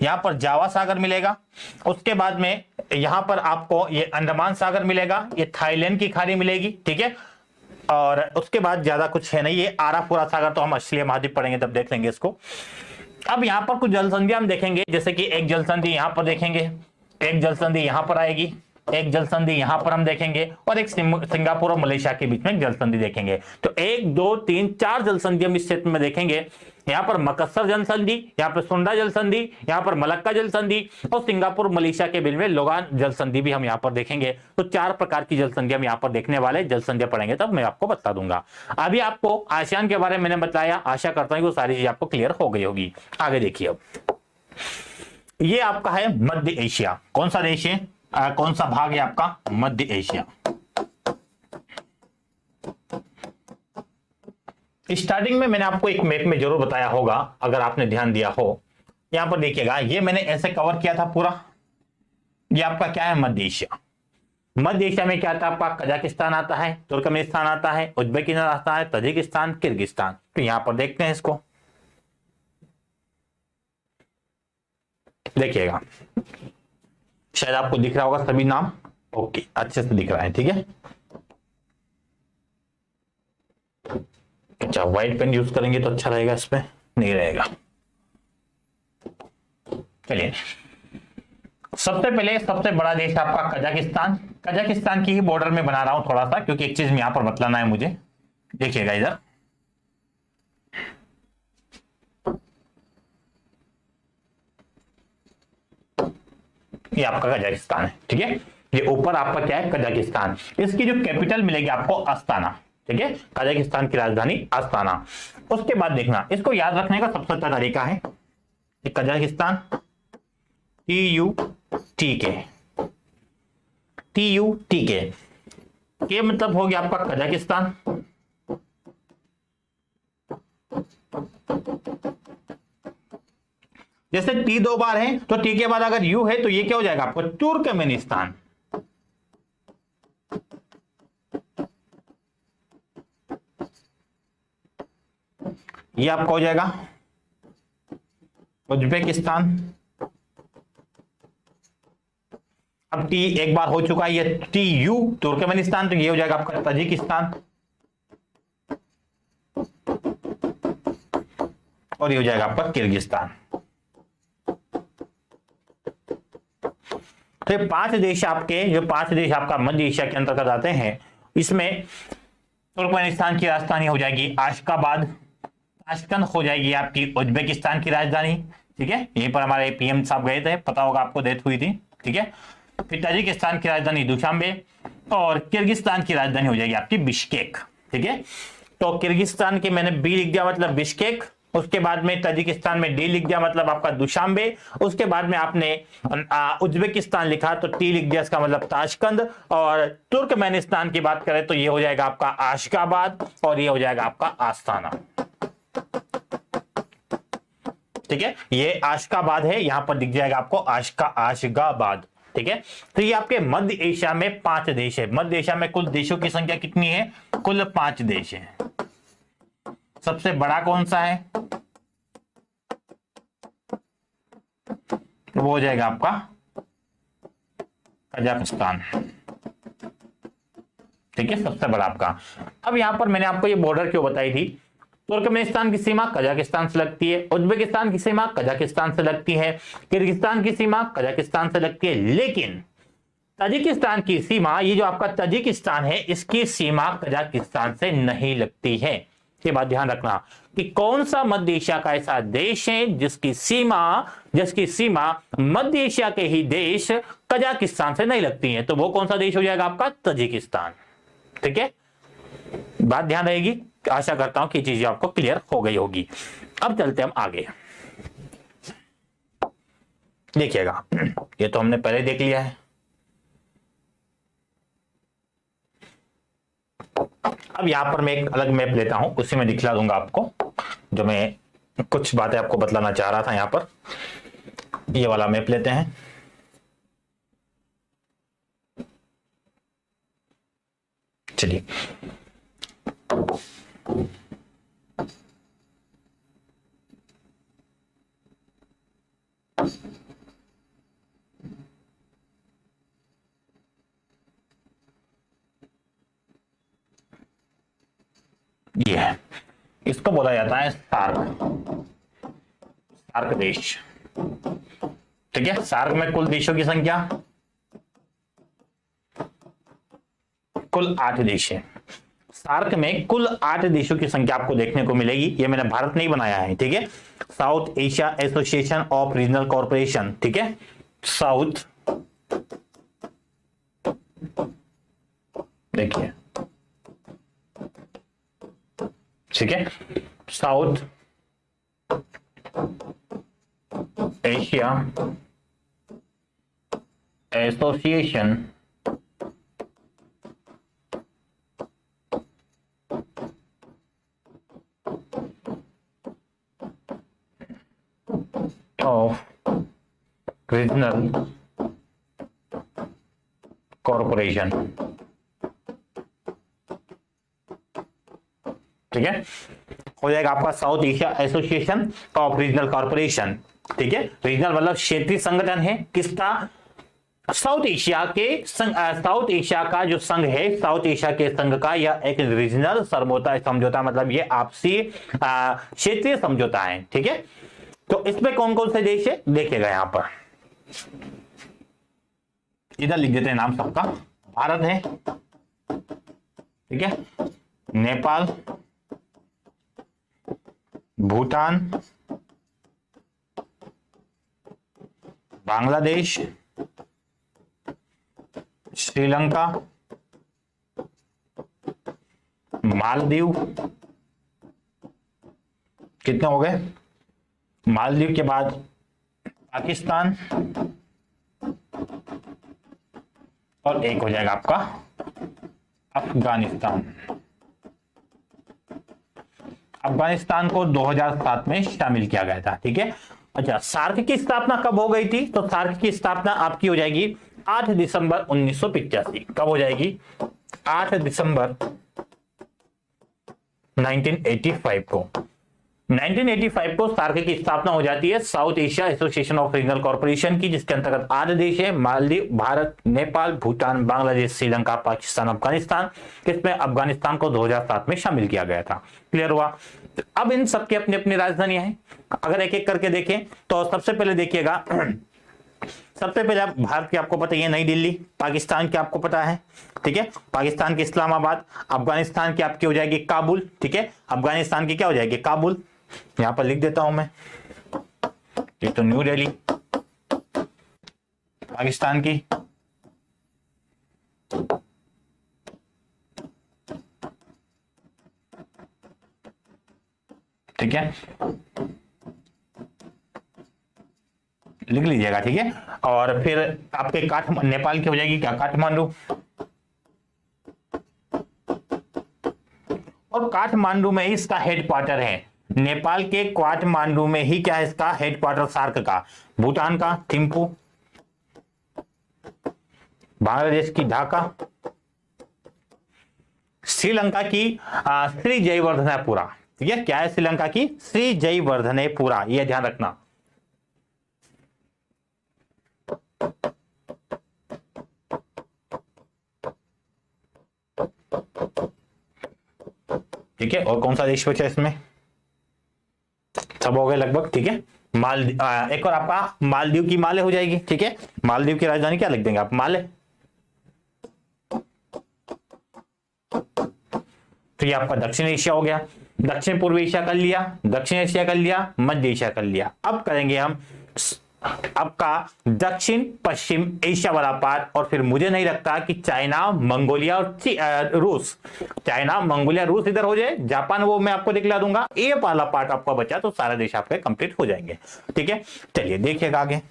यहां पर जावा सागर मिलेगा, उसके बाद में यहां पर आपको ये अंडमान सागर मिलेगा, ये थाईलैंड की खाड़ी मिलेगी। ठीक है, और उसके बाद ज्यादा कुछ है नहीं, ये आरापुरा सागर तो हम ऑस्ट्रेलिया महाद्वीप पढ़ेंगे तब देख लेंगे इसको। अब यहां पर कुछ जलसंधियां हम देखेंगे, जैसे कि एक जलसंधि यहां पर देखेंगे, एक जलसंधि यहां पर आएगी, एक जलसंधि यहां पर हम देखेंगे, और एक सिंगापुर और मलेशिया के बीच में एक जलसंधि देखेंगे। तो 1 2 3 4 जलसंधि हम इस क्षेत्र में देखेंगे। यहां पर मकस्सर जलसंधि, यहां पर सुंडा जलसंधि, यहां पर मलक्का जलसंधि, और सिंगापुर मलेशिया के बीच में लोगान जलसंधि भी हम यहां पर देखेंगे। तो 4 प्रकार की जलसंधि हम यहां पर देखने वाले, जलसंधियां पढ़ेंगे तब मैं आपको बता दूंगा। अभी आपको आसियान के बारे में मैंने बताया, आशा करता हूं कि वो सारी चीज आपको क्लियर हो गई होगी। आगे देखिए, अब ये आपका है मध्य एशिया। कौन सा देश है, कौन सा भाग है आपका, मध्य एशिया। स्टार्टिंग में मैंने आपको एक मैप में जरूर बताया होगा अगर आपने ध्यान दिया हो। यहां पर देखिएगा, ये मैंने ऐसे कवर किया था पूरा। ये आपका क्या है, मध्य एशिया। मध्य एशिया में क्या आता है आपका, कजाकिस्तान आता है, तुर्कमेनिस्तान आता है, उज्बेकिस्तान आता है, तजिकिस्तान, किर्गिस्तान। तो यहां पर देखते हैं इसको, देखिएगा शायद आपको दिख रहा होगा सभी नाम। ओके, अच्छे से दिख रहा है। ठीक है, अच्छा, व्हाइट पेन यूज करेंगे तो अच्छा रहेगा, इसमें नहीं रहेगा। चलिए, सबसे पहले सबसे बड़ा देश आपका कजाकिस्तान। कजाकिस्तान की ही बॉर्डर में बना रहा हूं थोड़ा सा, क्योंकि एक चीज में यहां पर बतलाना है मुझे। देखिएगा इधर, ये आपका कजाकिस्तान है। ठीक है, ये ऊपर आपका क्या है, कजाकिस्तान। इसकी जो कैपिटल मिलेगी आपको, अस्ताना। ठीक है, कजाकिस्तान की राजधानी अस्ताना। उसके बाद देखना, इसको याद रखने का सबसे अच्छा तरीका है कजाकिस्तान, TUTK, TUTK के मतलब हो गया आपका कजाकिस्तान, जैसे टी दो बार है तो टी के बाद अगर यू है तो ये क्या हो जाएगा आपको, तुर्कमेनिस्तान। ये आपका हो जाएगा उज्बेकिस्तान। अब टी एक बार हो चुका है, ये TU तुर्कमेनिस्तान, तो ये हो जाएगा आपका तजिकिस्तान, और ये हो जाएगा आपका किर्गिस्तान। तो ये 5 देश आपके, जो 5 देश आपका मध्य एशिया के अंतर्गत आते हैं, इसमें तुर्कमेनिस्तान की राजधानी हो जाएगी आशकाबाद, ताशकंद हो जाएगी आपकी उज्बेकिस्तान की राजधानी, ठीक है, यहीं पर हमारे PM साहब गए थे, पता होगा आपको, डेथ हुई थी, ठीक है। फिर ताजिकिस्तान की राजधानी दुशांबे, और किर्गिस्तान की राजधानी हो जाएगी आपकी बिश्केक, ठीक है। तो किर्गिस्तान के मैंने बी लिख दिया मतलब बिश्केक, उसके बाद में ताजिकिस्तान में डी लिख दिया मतलब आपका दुशांबे, उसके बाद में आपने उज्बेकिस्तान लिखा तो टी लिख दिया, इसका मतलब ताशकंद, और तुर्कमेनिस्तान की बात करें तो ये हो जाएगा आपका आशकाबाद, और ये हो जाएगा आपका आस्ताना, ठीक है। ये आशकाबाद है, यहां पर दिख जाएगा आपको आशगाबाद, ठीक है। तो ये आपके मध्य एशिया में 5 देश है। मध्य एशिया में कुल देशों की संख्या कितनी है, कुल 5 देश है। सबसे बड़ा कौन सा है, तो वो हो जाएगा आपका कजाकिस्तान, ठीक है, सबसे बड़ा आपका। अब यहां पर मैंने आपको ये बॉर्डर क्यों बताई थी, तुर्कमेनिस्तान की सीमा कजाकिस्तान से लगती है, उज्बेकिस्तान की सीमा कजाकिस्तान से लगती है, किर्गिस्तान की सीमा कजाकिस्तान से लगती है, लेकिन ताजिकिस्तान की सीमा, ये जो आपका ताजिकिस्तान है, इसकी सीमा कजाकिस्तान से नहीं लगती है। ये बात ध्यान रखना कि कौन सा मध्य एशिया का ऐसा देश है जिसकी सीमा मध्य एशिया के ही देश कजाकिस्तान से नहीं लगती है, तो वो कौन सा देश हो जाएगा आपका, ताजिकिस्तान, ठीक है। बात ध्यान रहेगी, आशा करता हूं कि चीजें आपको क्लियर हो गई होगी। अब चलते हम आगे, देखिएगा, ये तो हमने पहले देख लिया है। अब यहां पर मैं एक अलग मैप लेता हूं, उसी में दिखला दूंगा आपको, जो मैं कुछ बातें आपको बतलाना चाह रहा था। यहां पर ये वाला मैप लेते हैं, चलिए। ये है, इसको बोला जाता है सार्क देश, ठीक है। सार्क में कुल देशों की संख्या कुल 8 देश है। सार्क में कुल 8 देशों की संख्या आपको देखने को मिलेगी। ये मैंने भारत नहीं बनाया है, ठीक है। South Asia association of regional corporation, ठीक है, साउथ, देखिए, ठीक है, south Asia association of regional corporation, ठीक है, हो जाएगा आपका south Asia association of regional corporation, ठीक है। रीजनल मतलब क्षेत्रीय संगठन है किसका, साउथ एशिया के साउथ एशिया का जो संघ है, साउथ एशिया के संघ का यह एक रीजनल समझौता मतलब ये आपसी क्षेत्रीय समझौता है, ठीक है। तो इसमें कौन कौन से देश है देखिएगा, यहां पर इधर लिख देते हैं नाम सबका। भारत है, ठीक है, नेपाल, भूटान, बांग्लादेश, श्रीलंका, मालदीव, कितने हो गए? मालदीव के बाद पाकिस्तान और एक हो जाएगा आपका अफगानिस्तान। अफगानिस्तान को 2007 में शामिल किया गया था। ठीक है। अच्छा, सार्क की स्थापना कब हो गई थी? तो सार्क की स्थापना आपकी हो जाएगी 8 दिसंबर 1985। कब हो जाएगी? 8 दिसंबर 1985 को। 1985 को सार्क की स्थापना हो जाती है south Asia association of regional corporation की, जिसके अंतर्गत 8 देश है, मालदीव, भारत, नेपाल, भूटान, बांग्लादेश, श्रीलंका, पाकिस्तान, अफगानिस्तान। इसमें अफगानिस्तान को 2007 में शामिल किया गया था। क्लियर हुआ? अब इन सबकी अपनी अपनी राजधानियां हैं। अगर एक एक करके देखें तो सबसे पहले देखिएगा, सबसे पहले भारत की आपको पता है नई दिल्ली, पाकिस्तान की आपको पता है, ठीक है, पाकिस्तान की इस्लामाबाद, अफगानिस्तान की आपकी हो जाएगी काबुल, ठीक है, अफगानिस्तान की क्या हो जाएगी? काबुल। यहां पर लिख देता हूं मैं, ये तो न्यू दिल्ली पाकिस्तान की, ठीक है, लिख लीजिएगा, ठीक है। और फिर आपके नेपाल की हो जाएगी क्या? काठमांडू। और काठमांडू में ही इसका हेडक्वार्टर है, नेपाल के काठमांडू में ही क्या है इसका हेडक्वार्टर सार्क का। भूटान का थिम्पू, बांग्लादेश की ढाका, श्रीलंका की श्री जयवर्धनेपुरा, ठीक है। क्या है? श्रीलंका की श्री जयवर्धनेपुरा, यह ध्यान रखना। ठीक है। और कौन सा देश बचा इसमें? सब हो गए लगभग, ठीक है। एक और आपका मालदीव की माले हो जाएगी, ठीक है। मालदीव की राजधानी क्या लिख देंगे आप? माले। तो ये आपका दक्षिण एशिया हो गया। दक्षिण पूर्व एशिया कर लिया, दक्षिण एशिया कर लिया, मध्य एशिया कर लिया। अब करेंगे हम आपका दक्षिण पश्चिम एशिया वाला पार्ट। और फिर मुझे नहीं लगता कि चाइना, मंगोलिया और रूस, चाइना, मंगोलिया, रूस इधर हो जाए, जापान वो मैं आपको दिखला दूंगा। ये वाला पार्ट आपका बचा तो सारा देश आपके कंप्लीट हो जाएंगे, ठीक है। चलिए देखिएगा आगे।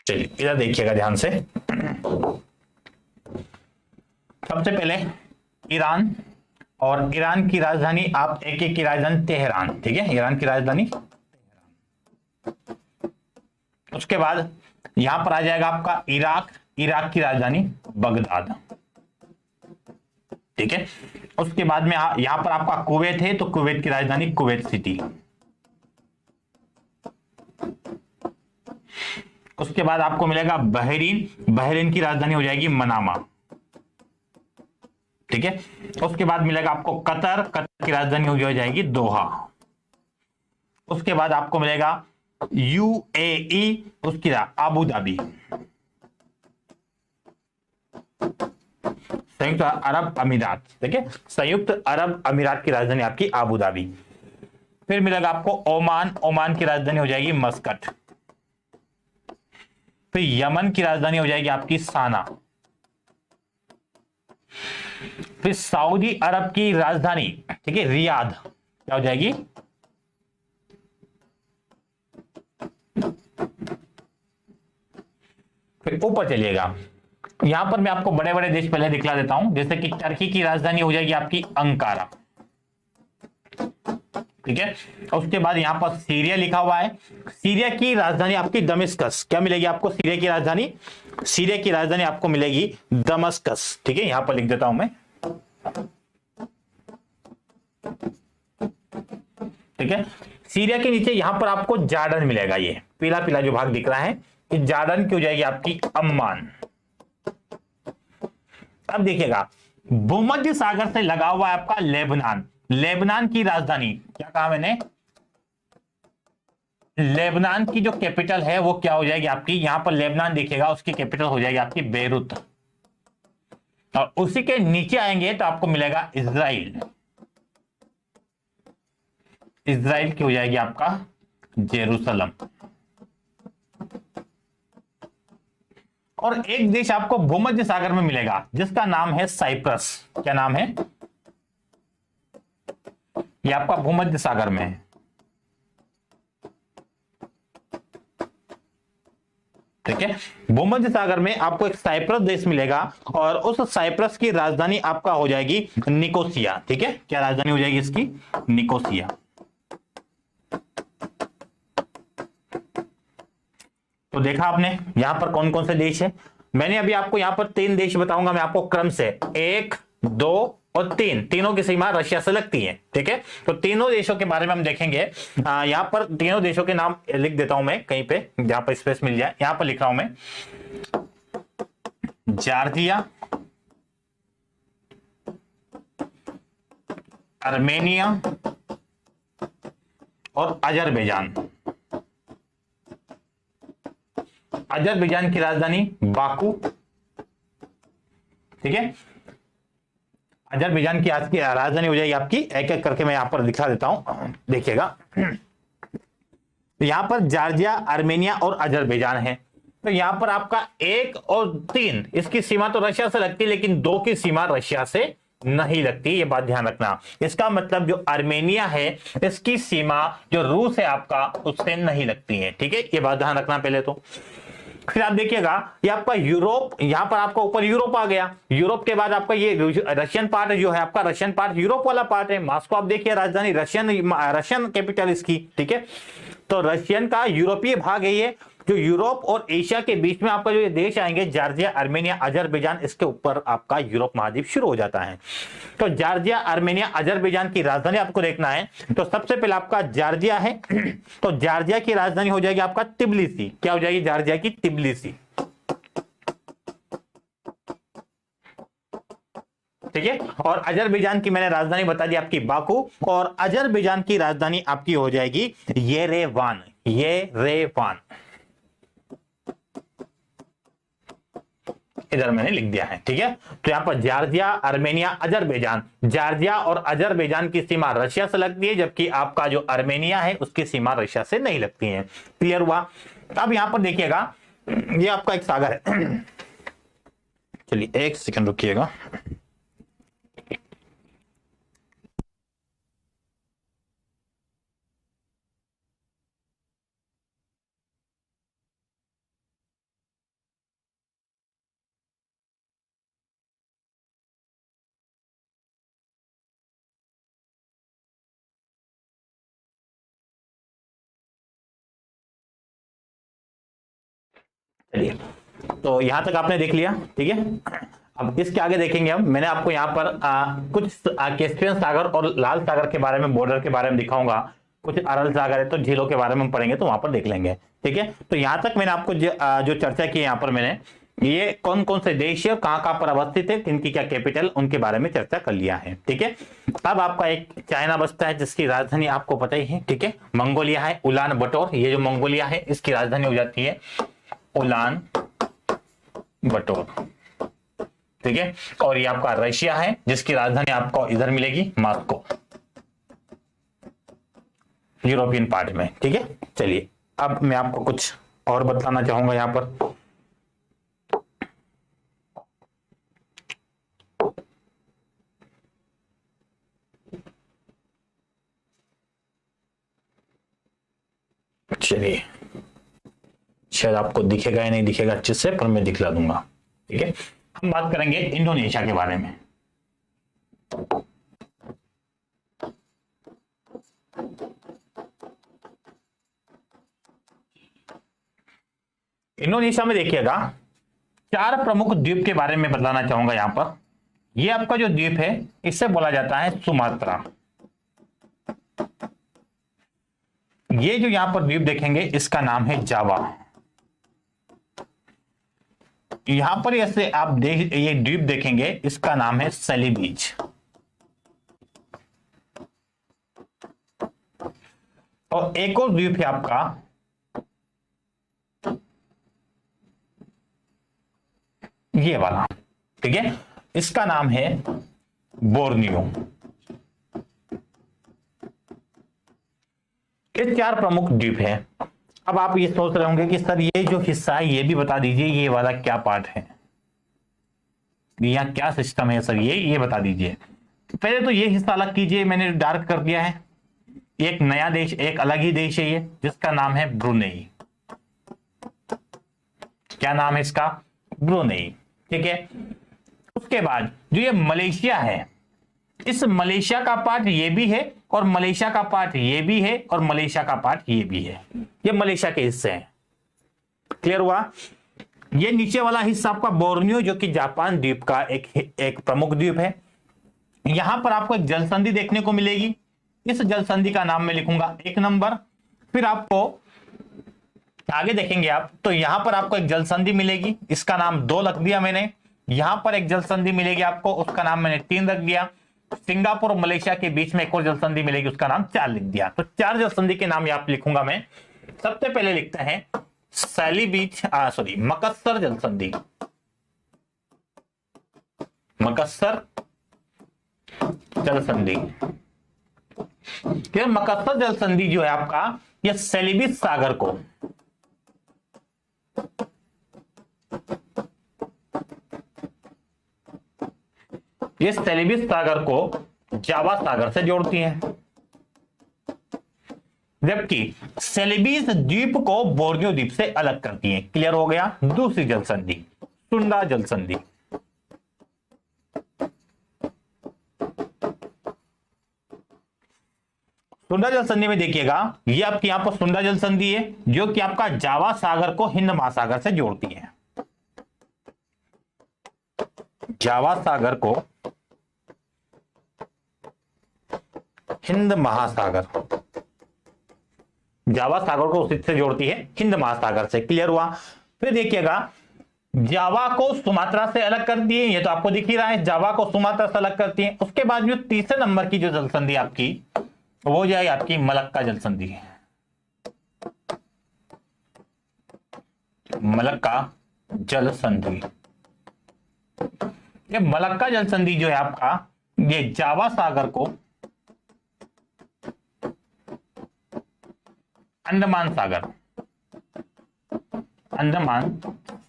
चलिए इधर देखिएगा ध्यान से। सबसे पहले ईरान, और ईरान की राजधानी आप एक एक की राजधानी तेहरान, ठीक है, ईरान की राजधानी तेहरान। उसके बाद यहां पर आ जाएगा आपका इराक, इराक की राजधानी बगदाद, ठीक है। उसके बाद में यहां पर आपका कुवैत है, तो कुवैत की राजधानी कुवैत सिटी। उसके बाद आपको मिलेगा बहरीन, बहरीन की राजधानी हो जाएगी मनामा, ठीक है। उसके बाद मिलेगा आपको कतर, कतर की राजधानी हो जाएगी दोहा। उसके बाद आपको मिलेगा यूएई, उसकी अबू धाबी, संयुक्त अरब अमीरात, ठीक है, संयुक्त अरब अमीरात की राजधानी आपकी अबू धाबी। फिर मिलेगा आपको ओमान, ओमान की राजधानी हो जाएगी मस्कट। फिर यमन की राजधानी हो जाएगी आपकी साना। फिर सऊदी अरब की राजधानी, ठीक है, रियाद, क्या हो जाएगी? फिर ऊपर चलिएगा, यहां पर मैं आपको बड़े बड़े देश पहले दिखला देता हूं। जैसे कि टर्की की राजधानी हो जाएगी आपकी अंकारा, ठीक है। उसके बाद यहां पर सीरिया लिखा हुआ है, सीरिया की राजधानी आपकी दमिश्कस। क्या मिलेगी आपको? सीरिया की राजधानी, सीरिया की राजधानी आपको मिलेगी दमस्कस, ठीक है। यहां पर लिख देता हूं मैं, ठीक है। सीरिया के नीचे यहां पर आपको जॉर्डन मिलेगा, ये पीला पीला जो भाग दिख रहा है, कि जॉर्डन की हो जाएगी आपकी अम्मान। अब देखिएगा भूमध्य सागर से लगा हुआ है आपका लेबनान, लेबनान की राजधानी क्या कहा मैंने? लेबनान की जो कैपिटल है वो क्या हो जाएगी आपकी, यहां पर लेबनान देखिएगा, उसकी कैपिटल हो जाएगी आपकी बेरूत। और उसी के नीचे आएंगे तो आपको मिलेगा इजराइल। इजराइल की हो जाएगी आपका जेरूसलम। और एक देश आपको भूमध्य सागर में मिलेगा जिसका नाम है साइप्रस। क्या नाम है? ये आपका भूमध्य सागर में है। ठीक है, भूमध्य सागर में आपको एक साइप्रस देश मिलेगा और उस साइप्रस की राजधानी आपका हो जाएगी निकोसिया। ठीक है, क्या राजधानी हो जाएगी इसकी? निकोसिया। तो देखा आपने यहां पर कौन कौन से देश है। मैंने अभी आपको यहां पर 3 देश बताऊंगा मैं आपको क्रम से, 1, 2 और 3। तीनों की सीमा रशिया से लगती है। ठीक है, तो तीनों देशों के बारे में हम देखेंगे। यहां पर तीनों देशों के नाम लिख देता हूं मैं कहीं पे, जहां पर स्पेस मिल जाए। यहां पर लिख रहा हूं मैं जॉर्जिया, आर्मेनिया और अजरबैजान। अजरबैजान की राजधानी बाकू। ठीक है, अजरबैजान की आज की राजधानी हो जाएगी आपकी, एक एक करके मैं यहां पर दिखा देता हूं, देखिएगा। यहां पर जॉर्जिया, आर्मेनिया और अजरबैजान है। तो यहां पर आपका 1 और 3 इसकी सीमा तो रशिया से लगती है, लेकिन 2 की सीमा रशिया से नहीं लगती। ये बात ध्यान रखना। इसका मतलब जो आर्मेनिया है इसकी सीमा जो रूस है आपका उससे नहीं लगती है। ठीक है, ये बात ध्यान रखना पहले तो। फिर आप देखिएगा ये आपका यूरोप, यहां पर आपका ऊपर यूरोप आ गया। यूरोप के बाद आपका ये रशियन पार्ट जो है आपका, रशियन पार्ट यूरोप वाला पार्ट है। मॉस्को आप देखिए राजधानी, रशियन कैपिटल इसकी। ठीक है, तो रशियन का यूरोपीय भाग है ये। जो यूरोप और एशिया के बीच में आपका जो ये देश आएंगे, जॉर्जिया, आर्मेनिया, अजरबैजान, इसके ऊपर आपका यूरोप महाद्वीप शुरू हो जाता है। तो जॉर्जिया, आर्मेनिया, अजरबैजान की राजधानी आपको देखना है। तो सबसे पहले आपका जॉर्जिया है, तो जॉर्जिया की राजधानी हो जाएगी आपका तिब्लिसी। क्या हो जाएगी? जॉर्जिया की तिब्लिसी। ठीक है, और अजरबैजान की मैंने राजधानी बता दी आपकी बाकू, और अजरबैजान की राजधानी आपकी हो जाएगी येरेवान। येरेवान इधर मैंने लिख दिया है। ठीक है, तो यहां पर जॉर्जिया, आर्मेनिया, अजरबैजान। जॉर्जिया और अजरबैजान की सीमा रशिया से लगती है, जबकि आपका जो आर्मेनिया है उसकी सीमा रशिया से नहीं लगती है। क्लियर हुआ? अब यहां पर देखिएगा ये आपका एक सागर है। चलिए 1 सेकंड रुकिएगा। चलिए, तो यहां तक आपने देख लिया। ठीक है, अब इसके आगे देखेंगे हम। मैंने आपको यहाँ पर कुछ कैस्पियन सागर और लाल सागर के बारे में, बॉर्डर के बारे में दिखाऊंगा। कुछ अरल सागर है तो झीलों के बारे में हम पढ़ेंगे, तो वहां पर देख लेंगे। ठीक है, तो यहां तक मैंने आपको जो चर्चा की यहाँ पर मैंने, ये कौन कौन से देश है, कहां कहां पर अवस्थित है, इनकी क्या कैपिटल, उनके बारे में चर्चा कर लिया है। ठीक है, अब आपका एक चाइना बचता है जिसकी राजधानी आपको पता ही है। ठीक है, मंगोलिया है, उलान बटोर। ये जो मंगोलिया है इसकी राजधानी हो जाती है उलान बटोर। ठीक है, और ये आपका रशिया है जिसकी राजधानी आपको इधर मिलेगी, मॉस्को, यूरोपियन पार्ट में। ठीक है, चलिए अब मैं आपको कुछ और बताना चाहूंगा यहां पर। चलिए, शायद आपको दिखेगा या नहीं दिखेगा अच्छे से, पर मैं दिखला दूंगा। ठीक है, हम बात करेंगे इंडोनेशिया के बारे में। इंडोनेशिया में देखिएगा 4 प्रमुख द्वीप के बारे में बताना चाहूंगा यहां पर। ये आपका जो द्वीप है इससे बोला जाता है सुमात्रा। ये जो यहां पर द्वीप देखेंगे इसका नाम है जावा। यहां पर ऐसे आप ये द्वीप देखेंगे इसका नाम है सेलिबीज। और एक और द्वीप है आपका ये वाला, ठीक है, इसका नाम है बोर्नियो। ये 4 प्रमुख द्वीप है। अब आप ये सोच रहे होंगे कि सर ये जो हिस्सा है ये भी बता दीजिए, ये वाला क्या पार्ट है, यहाँ क्या सिस्टम है सर, ये बता दीजिए। पहले तो ये हिस्सा अलग कीजिए, मैंने डार्क कर दिया है। एक नया देश, एक अलग ही देश है ये, जिसका नाम है ब्रुनेई। क्या नाम है इसका? ब्रुनेई, ठीक है। उसके बाद जो ये मलेशिया है, इस मलेशिया का पार्ट ये भी है और मलेशिया का पार्ट ये भी है और मलेशिया का पार्ट ये भी है। ये मलेशिया के हिस्से हैं। क्लियर हुआ? ये नीचे वाला हिस्सा आपका बोर्नियो, जो कि जापान द्वीप का एक प्रमुख द्वीप है। यहां पर आपको एक जल संधि देखने को मिलेगी। इस जल संधि का नाम मैं लिखूंगा 1 नंबर। फिर आपको आगे देखेंगे आप तो यहां पर आपको एक जल संधि मिलेगी, इसका नाम 2 रख दिया मैंने। यहां पर एक जल संधि मिलेगी आपको, उसका नाम मैंने 3 रख दिया। सिंगापुर और मलेशिया के बीच में एक और जल संधि मिलेगी, उसका नाम 4 लिख दिया। तो 4 जल संधि के नाम यहां लिखूंगा मैं। सबसे पहले लिखते हैं मकस्सर जल संधि। मकस्सर जल संधि, मकस्सर जल संधि जो है आपका, यह सेलिबिस सागर को जावा सागर से जोड़ती है, जबकि सेलिबिस द्वीप को बोर्नियो द्वीप से अलग करती है। क्लियर हो गया? दूसरी जल संधि सुंडा जल संधि। सुंडा जल संधि में देखिएगा, ये आपकी यहां पर सुंडा जल संधि है, जो कि आपका जावा सागर को हिंद महासागर से जोड़ती है। जावा सागर को हिंद महासागर, जावा सागर को उसी से जोड़ती है, हिंद महासागर से। क्लियर हुआ? फिर देखिएगा, जावा को सुमात्रा से अलग करती है, ये तो आपको दिख ही रहा है, जावा को सुमात्रा से अलग करती है। उसके बाद जो तीसरे नंबर की जो जल संधि आपकी, वो जाए आपकी मलक्का जल संधि। मलक्का जल संधि, ये मलक्का जल संधि जो है आपका, ये जावा सागर को अंडमान सागर,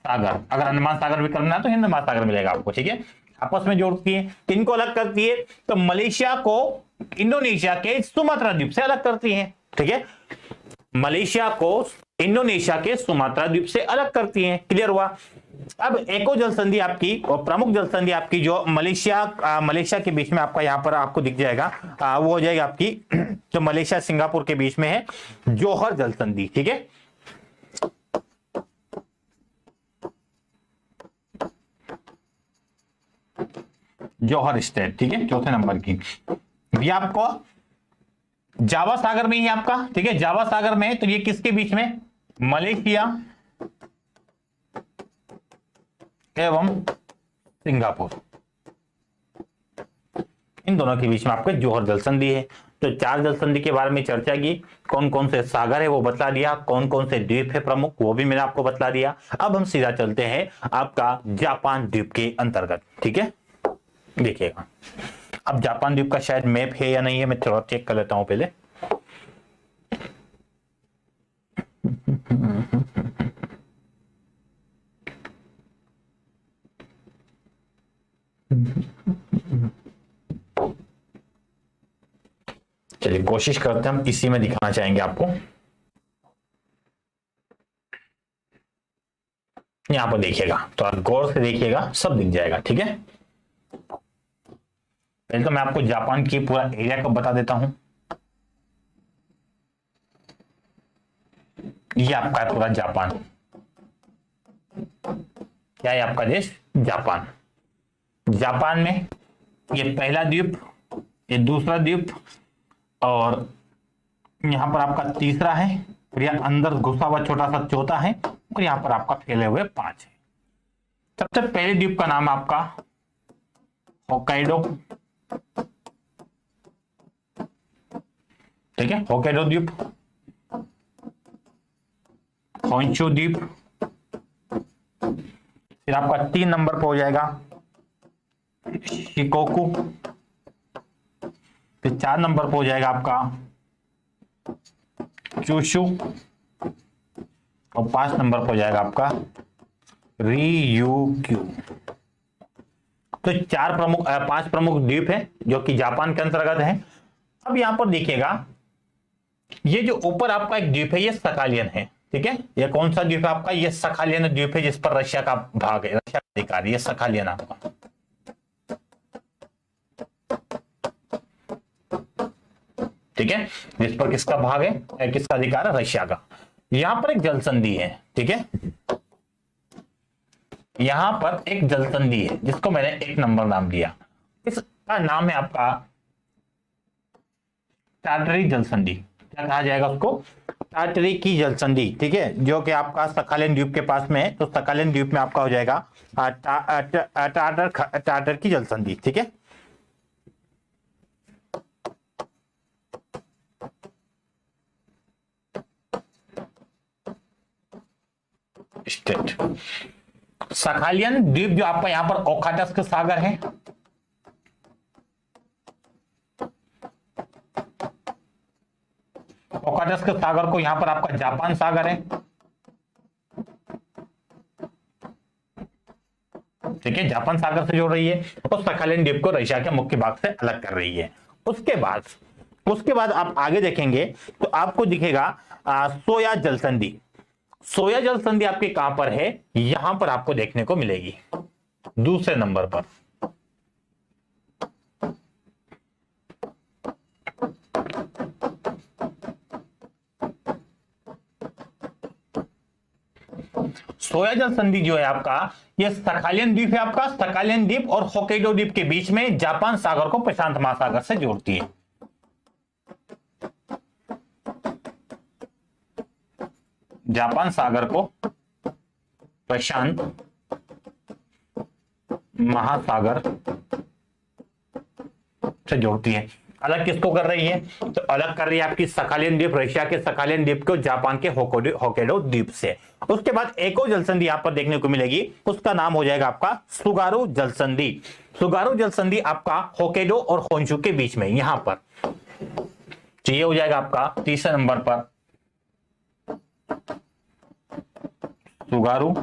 अगर अंडमान सागर भी करना है तो हिंद महासागर मिलेगा आपको, ठीक है, आपस में जोड़ती है। किनको अलग करती है? तो मलेशिया को इंडोनेशिया के सुमात्रा द्वीप से अलग करती है, ठीक है, मलेशिया को इंडोनेशिया के सुमात्रा द्वीप से अलग करती है। क्लियर हुआ? अब एक और जल संधि आपकी, और प्रमुख जल संधि आपकी, जो मलेशिया के बीच में आपका यहां पर आपको दिख जाएगा, वो हो जाएगी आपकी जो मलेशिया सिंगापुर के बीच में है, जोहर जल संधि, ठीक है। जौहर स्टेट, ठीक है, चौथे नंबर की। ये आपको जावा सागर में ही आपका, ठीक है, जावा सागर में है, तो ये किसके बीच में? मलेशिया एवं सिंगापुर, इन दोनों के बीच में आपके जौहर जल संधि है। तो 4 जल संधि के बारे में चर्चा की, कौन कौन से सागर है वो बता दिया, कौन कौन से द्वीप है प्रमुख वो भी मैंने आपको बता दिया। अब हम सीधा चलते हैं आपका जापान द्वीप के अंतर्गत, ठीक है। देखिएगा, अब जापान द्वीप का शायद मैप है या नहीं है, मैं थोड़ा चेक कर लेता हूं पहले। चलिए कोशिश करते हैं, हम इसी में दिखाना चाहेंगे आपको। यहां पर देखिएगा, तो आप गौर से देखिएगा, सब दिख जाएगा, ठीक है। पहले तो मैं आपको जापान की पूरा एरिया को बता देता हूं। ये आपका है पूरा जापान, क्या है आपका देश? जापान। जापान में ये पहला द्वीप, ये दूसरा द्वीप, और यहां पर आपका तीसरा है, और यह अंदर घुसा हुआ छोटा सा चौथा है, और यहां पर आपका फैले हुए 5 है। सबसे पहले द्वीप का नाम आपका होक्काइडो, ठीक है, होक्काइडो द्वीप, होन्शु द्वीप, फिर आपका 3 नंबर पर हो जाएगा शिकोकू, फिर 4 नंबर पर हो जाएगा आपका चूशु, और 5 नंबर पर हो जाएगा आपका रियूक्यू। तो 5 प्रमुख द्वीप है जो कि जापान के अंतर्गत है। अब यहां पर देखिएगा, ये जो ऊपर आपका एक द्वीप है ये सकालियन है, ठीक है। ये कौन सा द्वीप है आपका? ये सकालियन द्वीप है जिस पर रशिया का भाग है, रशिया का अधिकार है, ये सकालियन आपका। ठीक है, जिस पर किसका भाग है, किसका अधिकार है? रशिया का। यहां पर एक जलसंधि है, ठीक है, यहां पर एक जलसंधि है जिसको मैंने 1 नंबर नाम दिया। इसका नाम है आपका टाटरी जलसंधि। क्या कहा जाएगा उसको? टाटरी की जलसंधि, ठीक है, जो कि आपका सकालियन द्वीप के पास में है। तो सकालियन द्वीप में आपका हो जाएगा टाटर की जलसंधि, ठीक है। स्टेट सकालियन द्वीप जो आपका यहां पर ओखाटस्क सागर है, ओखाटस्क सागर को यहां पर आपका जापान सागर है, ठीक है, जापान सागर से जोड़ रही है, और सकालियन द्वीप को रशिया के मुख्य भाग से अलग कर रही है। उसके बाद आप आगे देखेंगे तो आपको दिखेगा सोया जलसंधि। सोया जलसंधि आपके कहां पर है? यहां पर आपको देखने को मिलेगी दूसरे नंबर पर। सोया जलसंधि जो है आपका, ये सकालियन द्वीप है आपका। सकालियन द्वीप और होक्काइडो द्वीप के बीच में जापान सागर को प्रशांत महासागर से जोड़ती है। जापान सागर को प्रशांत महासागर से जोड़ती है। अलग किसको कर रही है? तो अलग कर रही है आपकी सकालियन द्वीप, रशिया के सकालियन द्वीप को जापान के होक्काइडो द्वीप से। उसके बाद एक और जलसंधि यहां पर देखने को मिलेगी, उसका नाम हो जाएगा आपका सुगारू जलसंधि। सुगारू जलसंधि आपका होक्काइडो और होंशु के बीच में यहां पर, तो ये हो जाएगा आपका तीसरे नंबर पर सुगारू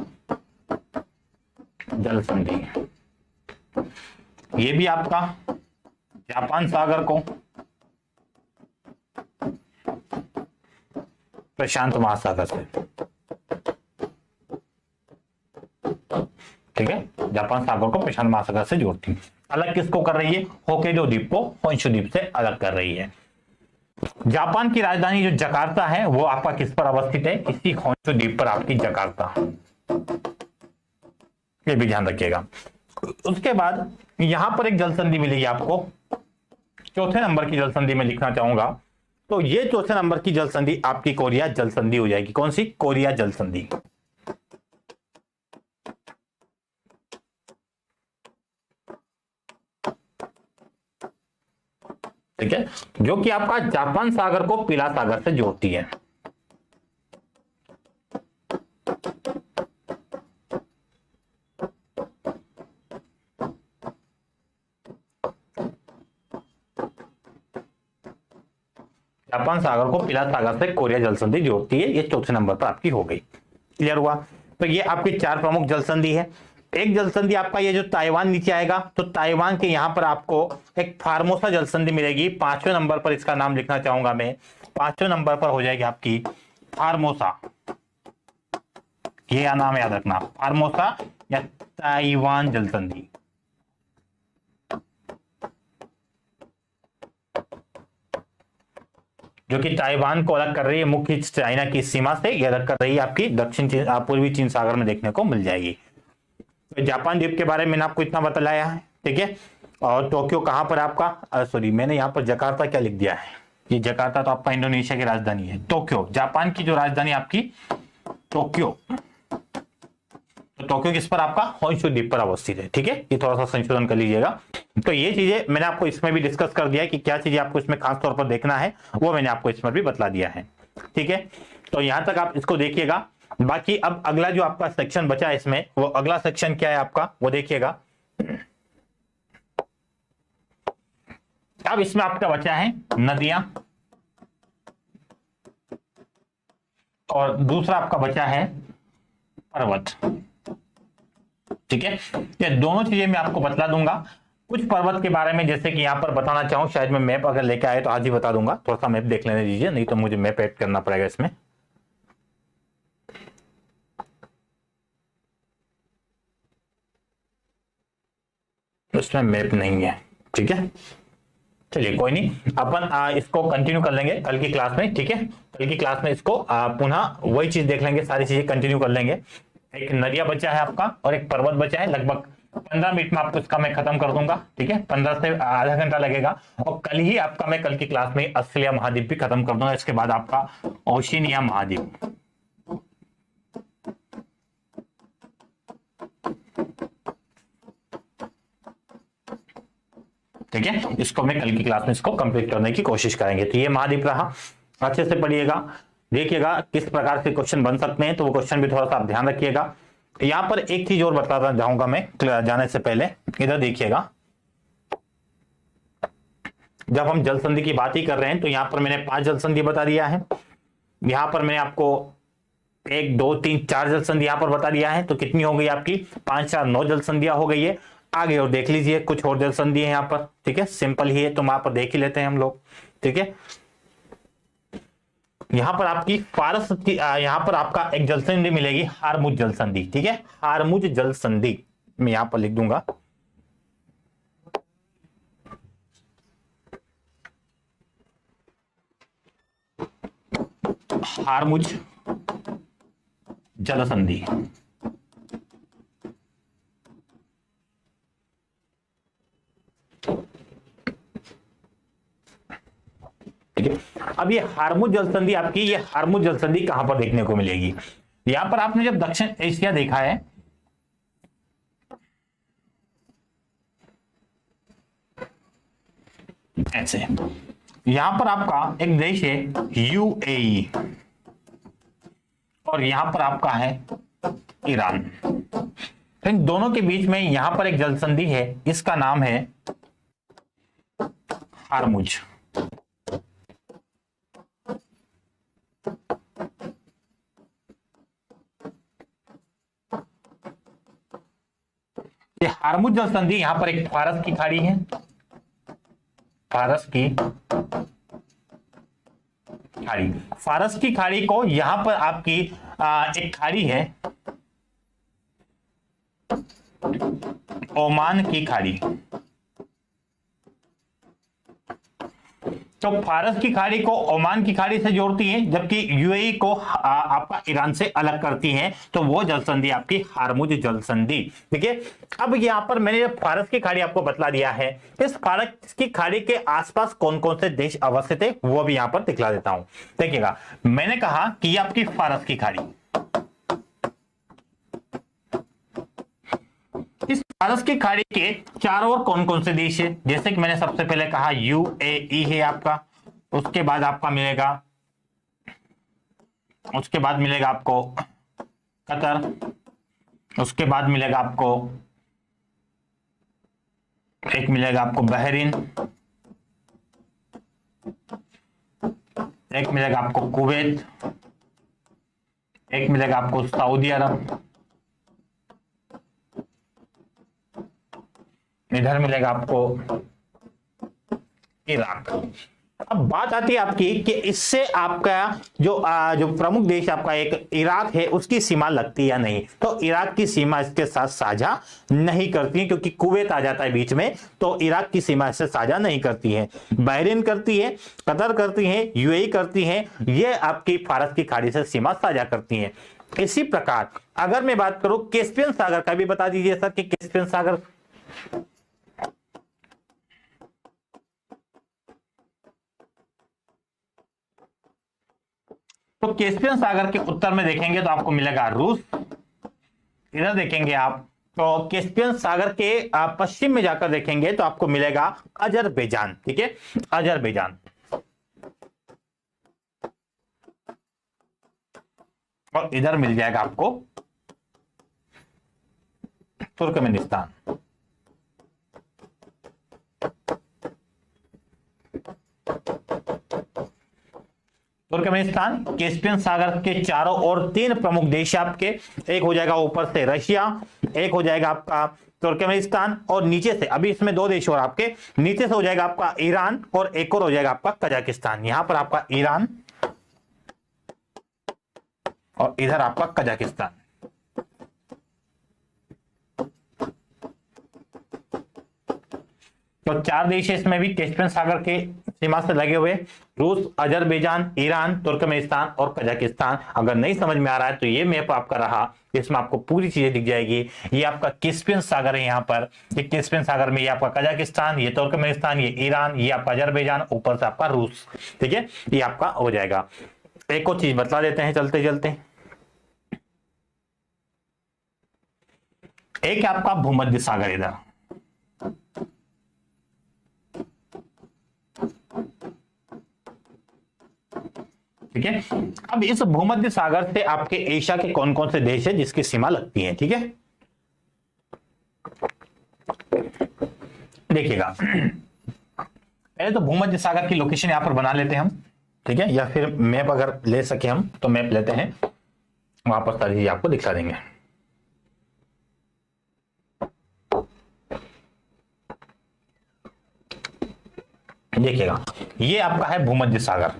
जलसंधि। ये भी आपका जापान सागर को प्रशांत महासागर से, ठीक है, जापान सागर को प्रशांत महासागर से जोड़ती है। अलग किसको कर रही है? होक्काइडो द्वीप को होंशु द्वीप से अलग कर रही है। जापान की राजधानी जो जकार्ता है वो आपका किस पर अवस्थित है? इसी होंशु द्वीप पर आपकी जकार्ता, ये भी ध्यान रखिएगा। उसके बाद यहां पर एक जलसंधि मिलेगी आपको, चौथे नंबर की जलसंधि में लिखना चाहूंगा। तो ये चौथे नंबर की जलसंधि आपकी कोरिया जलसंधि हो जाएगी। कौन सी? कोरिया जलसंधि, ठीक है, जो कि आपका जापान सागर को पीला सागर से जोड़ती है। जापान सागर को पीला सागर से कोरिया जलसंधि जोड़ती है। ये चौथे नंबर पर आपकी हो गई। क्लियर हुआ? तो ये आपकी 4 प्रमुख जलसंधि है। एक जलसंधि आपका ये जो ताइवान नीचे आएगा, तो ताइवान के यहां पर आपको एक फार्मोसा जलसंधि मिलेगी। 5वें नंबर पर इसका नाम लिखना चाहूंगा मैं। 5वें नंबर पर हो जाएगी आपकी फार्मोसा। ये नाम याद रखना, फार्मोसा या ताइवान जलसंधि। जो कि ताइवान को अलग कर रही है मुख्य चाइना की सीमा से, ये अलग कर रही है आपकी दक्षिण पूर्वी चीन सागर में देखने को मिल जाएगी। तो जापान द्वीप के बारे में मैंने आपको इतना बताया है, ठीक है। और टोक्यो कहां पर आपका, सॉरी मैंने यहाँ पर जकार्ता क्या लिख दिया है, ये जकार्ता तो आपका इंडोनेशिया की राजधानी है। टोक्यो जापान की जो राजधानी आपकी टोक्यो, तो टोक्यो किस पर? आपका होंशु द्वीप पर अवस्थित है, ठीक है। ये थोड़ा सा संशोधन कर लीजिएगा। तो ये चीजें मैंने आपको इसमें भी डिस्कस कर दिया है कि क्या चीजें आपको इसमें खास तौर पर देखना है, वो मैंने आपको इसमें भी बतला दिया है, ठीक है। तो यहां तक आप इसको देखिएगा। बाकी अब अगला जो आपका सेक्शन बचा है इसमें, वो अगला सेक्शन क्या है आपका, वो देखिएगा। अब इसमें आपका बचा है नदियां, और दूसरा आपका बचा है पर्वत। ठीक है, ये दोनों चीजें मैं आपको बतला दूंगा। कुछ पर्वत के बारे में जैसे कि यहां पर बताना चाहूं, शायद मैं मैप अगर लेके आए तो आज ही बता दूंगा। थोड़ा सा मैप देख लेने दीजिए, नहीं तो मुझे मैप ऐड करना पड़ेगा इसमें। इसमें मैप नहीं है, ठीक है, चलिए कोई नहीं, अपन इसको कंटिन्यू कर लेंगे कल की क्लास में। ठीक है, कल की क्लास में इसको पुनः वही चीज देख लेंगे, सारी चीजें कंटिन्यू कर लेंगे। एक नदिया बचा है आपका और एक पर्वत बचा है, लगभग 15 मिनट में आपको इसका मैं खत्म कर दूंगा। ठीक है, 15 से आधा घंटा लगेगा, और कल ही आपका मैं कल की क्लास में ऑस्ट्रेलिया महाद्वीप भी खत्म कर दूंगा। इसके बाद आपका ओशिनिया महाद्वीप। ठीक है, इसको मैं कल की क्लास में इसको कंप्लीट करने की कोशिश करेंगे। तो ये महाद्वीप रहा, अच्छे से पढ़िएगा, देखिएगा किस प्रकार से क्वेश्चन बन सकते हैं, तो वो क्वेश्चन भी थोड़ा सा आप ध्यान रखिएगा। यहां पर एक चीज और बताता जाऊंगा मैं जाने से पहले, इधर देखिएगा। जब हम जल संधि की बात ही कर रहे हैं तो यहां पर मैंने 5 जल संधि बता दिया है। यहां पर मैंने आपको 1 2 3 4 जल संधि यहां पर बता दिया है, तो कितनी हो गई आपकी 5 4 9 जल संधियां हो गई है। आगे और देख लीजिए, कुछ और जल संधि है यहाँ पर। ठीक है, सिंपल ही है, तो वहां पर देख ही लेते हैं हम लोग। ठीक है, यहां पर आपकी फारस की यहां पर आपका एक जल संधि मिलेगी, हारमुज जल संधि। ठीक है, हारमुज जल संधि मैं यहां पर लिख दूंगा। हारमुज जल संधि। ठीक है, अब ये हारमुज जल संधि आपकी, ये हारमुज जल संधि कहां पर देखने को मिलेगी? यहां पर आपने जब दक्षिण एशिया देखा है, ऐसे यहां पर आपका एक देश है यूएई, और यहां पर आपका है ईरान। इन दोनों के बीच में यहां पर एक जल संधि है, इसका नाम है हारमुज। ये हारमुज जल संधि, यहां पर एक फारस की खाड़ी है, फारस की खाड़ी। फारस की खाड़ी को यहां पर आपकी एक खाड़ी है ओमान की खाड़ी। तो फारस की खाड़ी को ओमान की खाड़ी से जोड़ती है, जबकि यूएई को आपका ईरान से अलग करती है, तो वो जल संधि आपकी हारमुज जल संधि। ठीक है, अब यहां पर मैंने जब फारस की खाड़ी आपको बतला दिया है, इस फारस की खाड़ी के आसपास कौन कौन से देश अवस्थित है वो भी यहां पर दिखला देता हूं। देखिएगा, मैंने कहा कि ये आपकी फारस की खाड़ी, इस फारस की खाड़ी के चारों ओर कौन कौन से देश है? जैसे कि मैंने सबसे पहले कहा यूएई है आपका, उसके बाद आपका मिलेगा, उसके बाद मिलेगा आपको कतर, उसके बाद मिलेगा आपको एक मिलेगा आपको बहरीन, एक मिलेगा आपको कुवैत, एक मिलेगा आपको सऊदी अरब, इधर मिलेगा आपको इराक। अब बात आती है आपकी कि इससे आपका जो प्रमुख देश आपका एक इराक है, उसकी सीमा लगती या नहीं? तो इराक की सीमा इसके साथ साझा नहीं करती है, क्योंकि कुवैत आ जाता है बीच में, तो इराक की सीमा इससे साझा नहीं करती है। बहरीन करती है, कतर करती है, यूएई करती है, ये आपकी फारस की खाड़ी से सीमा साझा करती है। इसी प्रकार अगर मैं बात करूं कैस्पियन सागर का भी बता दीजिए सर, कि कैस्पियन सागर, तो कैस्पियन सागर के उत्तर में देखेंगे तो आपको मिलेगा रूस। इधर देखेंगे आप तो कैस्पियन सागर के पश्चिम में जाकर देखेंगे तो आपको मिलेगा अजरबैजान। ठीक है, अजरबैजान। और इधर मिल जाएगा आपको तुर्कमेनिस्तान। तुर्कमेनिस्तान कैस्पियन सागर के चारों ओर 3 प्रमुख देश आपके, एक हो जाएगा ऊपर से रशिया, एक हो जाएगा आपका तुर्कमेनिस्तान, और नीचे से अभी इसमें 2 देश और आपके, नीचे से हो जाएगा आपका ईरान, और एक और हो जाएगा आपका कजाकिस्तान। यहां पर आपका ईरान और इधर आपका कजाकिस्तान। तो 4 देश है इसमें भी कैस्पियन सागर के सीमा से लगे हुए, रूस, अजरबैजान, ईरान, तुर्कमेनिस्तान और कजाकिस्तान। अगर नहीं समझ में आ रहा है तो ये मैप आपका रहा, इसमें आपको पूरी चीजें दिख जाएगी। ये आपका कैस्पियन सागर है, यहाँ पर ये कैस्पियन सागर में ये आपका कजाकिस्तान, ये तुर्कमेनिस्तान, ये ईरान, ये आपका अजरबैजान, ऊपर से आपका रूस। ठीक है, ये आपका हो जाएगा। एक और चीज बतला देते हैं चलते चलते, एक आपका भूमध्य सागर इधर, ठीक है। अब इस भूमध्य सागर से आपके एशिया के कौन कौन से देश है जिसकी सीमा लगती है, ठीक है। देखिएगा, पहले तो भूमध्य सागर की लोकेशन यहां पर बना लेते हैं हम, ठीक है, या फिर मैप अगर ले सके हम तो मैप लेते हैं, वापस सारी चीज आपको दिखा देंगे। देखिएगा, ये आपका है भूमध्य सागर,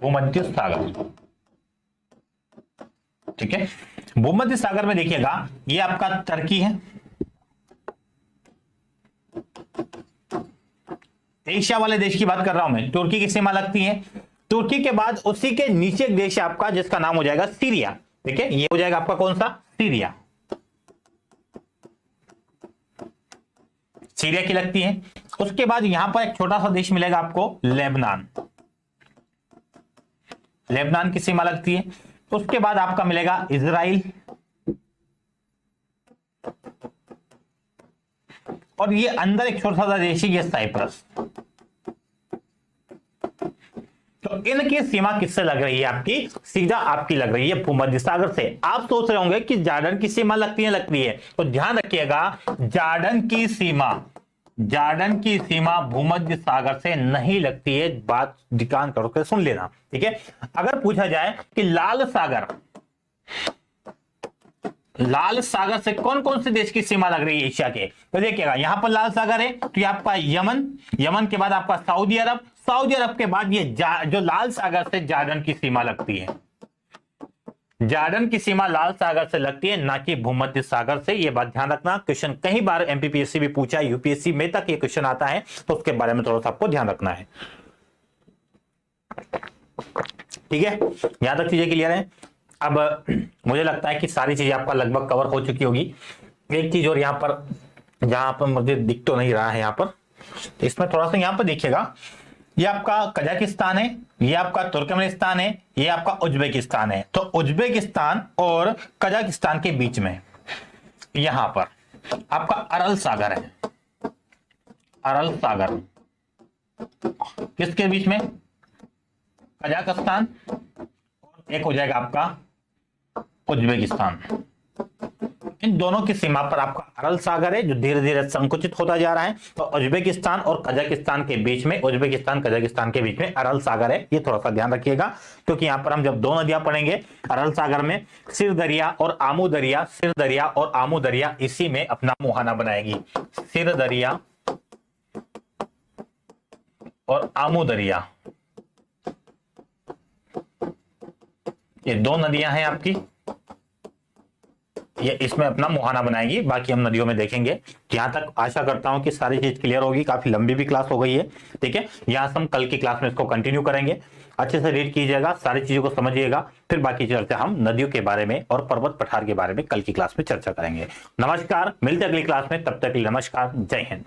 भूमध्य सागर, ठीक है। भूमध्य सागर में देखिएगा ये आपका तुर्की है, एशिया वाले देश की बात कर रहा हूं मैं, तुर्की की सीमा लगती है। तुर्की के बाद उसी के नीचे एक देश है आपका जिसका नाम हो जाएगा सीरिया, ठीक है। ये हो जाएगा आपका कौन सा, सीरिया, सीरिया की लगती है। उसके बाद यहां पर एक छोटा सा देश मिलेगा आपको, लेबनान, लेबनान की सीमा लगती है। उसके बाद आपका मिलेगा इजराइल, और ये अंदर एक छोटा सा देश है, ये साइप्रस। तो इनकी सीमा किससे लग रही है आपकी, सीधा आपकी लग रही है भूमध्य सागर से। आप सोच रहे होंगे कि जॉर्डन की सीमा लगती है, तो ध्यान रखिएगा, जॉर्डन की सीमा भूमध्य सागर से नहीं लगती है, बात ध्यान करके सुन लेना, ठीक है। अगर पूछा जाए कि लाल सागर से कौन कौन से देश की सीमा लग रही है एशिया के, तो देखिएगा यहां पर लाल सागर है, तो ये आपका यमन के बाद आपका सऊदी अरब के बाद ये जो लाल सागर से जॉर्डन की सीमा लगती है, जॉर्डन की सीमा लाल सागर से लगती है, ना कि भूमध्य सागर से। ये बात ध्यान रखना, क्वेश्चन कई बार एमपीपीएससी भी पूछा, यूपीएससी में तक ये क्वेश्चन आता है, तो उसके बारे में थोड़ा सा आपको ध्यान रखना है, ठीक है। यहां तक चीजें क्लियर है। अब मुझे लगता है कि सारी चीजें आपका लगभग कवर हो चुकी होगी। एक चीज और यहां पर, जहां पर मुझे दिख तो नहीं रहा है यहां पर, तो इसमें थोड़ा सा यहां पर देखिएगा, ये आपका कजाकिस्तान है, ये आपका तुर्कमेनिस्तान है, ये आपका उज्बेकिस्तान है। तो उज्बेकिस्तान और कजाकिस्तान के बीच में यहां पर आपका अरल सागर है, अरल सागर किसके बीच में, कजाकिस्तान, और एक हो जाएगा आपका उज्बेकिस्तान। इन दोनों की सीमा पर आपका अरल सागर है जो धीरे धीरे संकुचित होता जा रहा है। तो उज्बेकिस्तान और कजाकिस्तान के बीच में, उज्बेकिस्तान कजाकिस्तान के बीच में अरल सागर है, ये थोड़ा सा ध्यान रखिएगा, क्योंकि यहां पर हम जब 2 नदियां पढ़ेंगे अरल सागर में, सिर दरिया और आमू दरिया, सिर दरिया और आमू दरिया इसी में अपना मुहाना बनाएगी। सिर दरिया और आमू दरिया, ये 2 नदियां हैं आपकी, ये इसमें अपना मुहाना बनाएगी। बाकी हम नदियों में देखेंगे। यहां तक आशा करता हूं कि सारी चीज क्लियर होगी। काफी लंबी भी क्लास हो गई है, ठीक है। यहां से हम कल की क्लास में इसको कंटिन्यू करेंगे। अच्छे से रीड कीजिएगा, सारी चीजों को समझिएगा, फिर बाकी चर्चा हम नदियों के बारे में और पर्वत पठार के बारे में कल की क्लास में चर्चा करेंगे। नमस्कार, मिलते अगली क्लास में, तब तक नमस्कार, जय हिंद।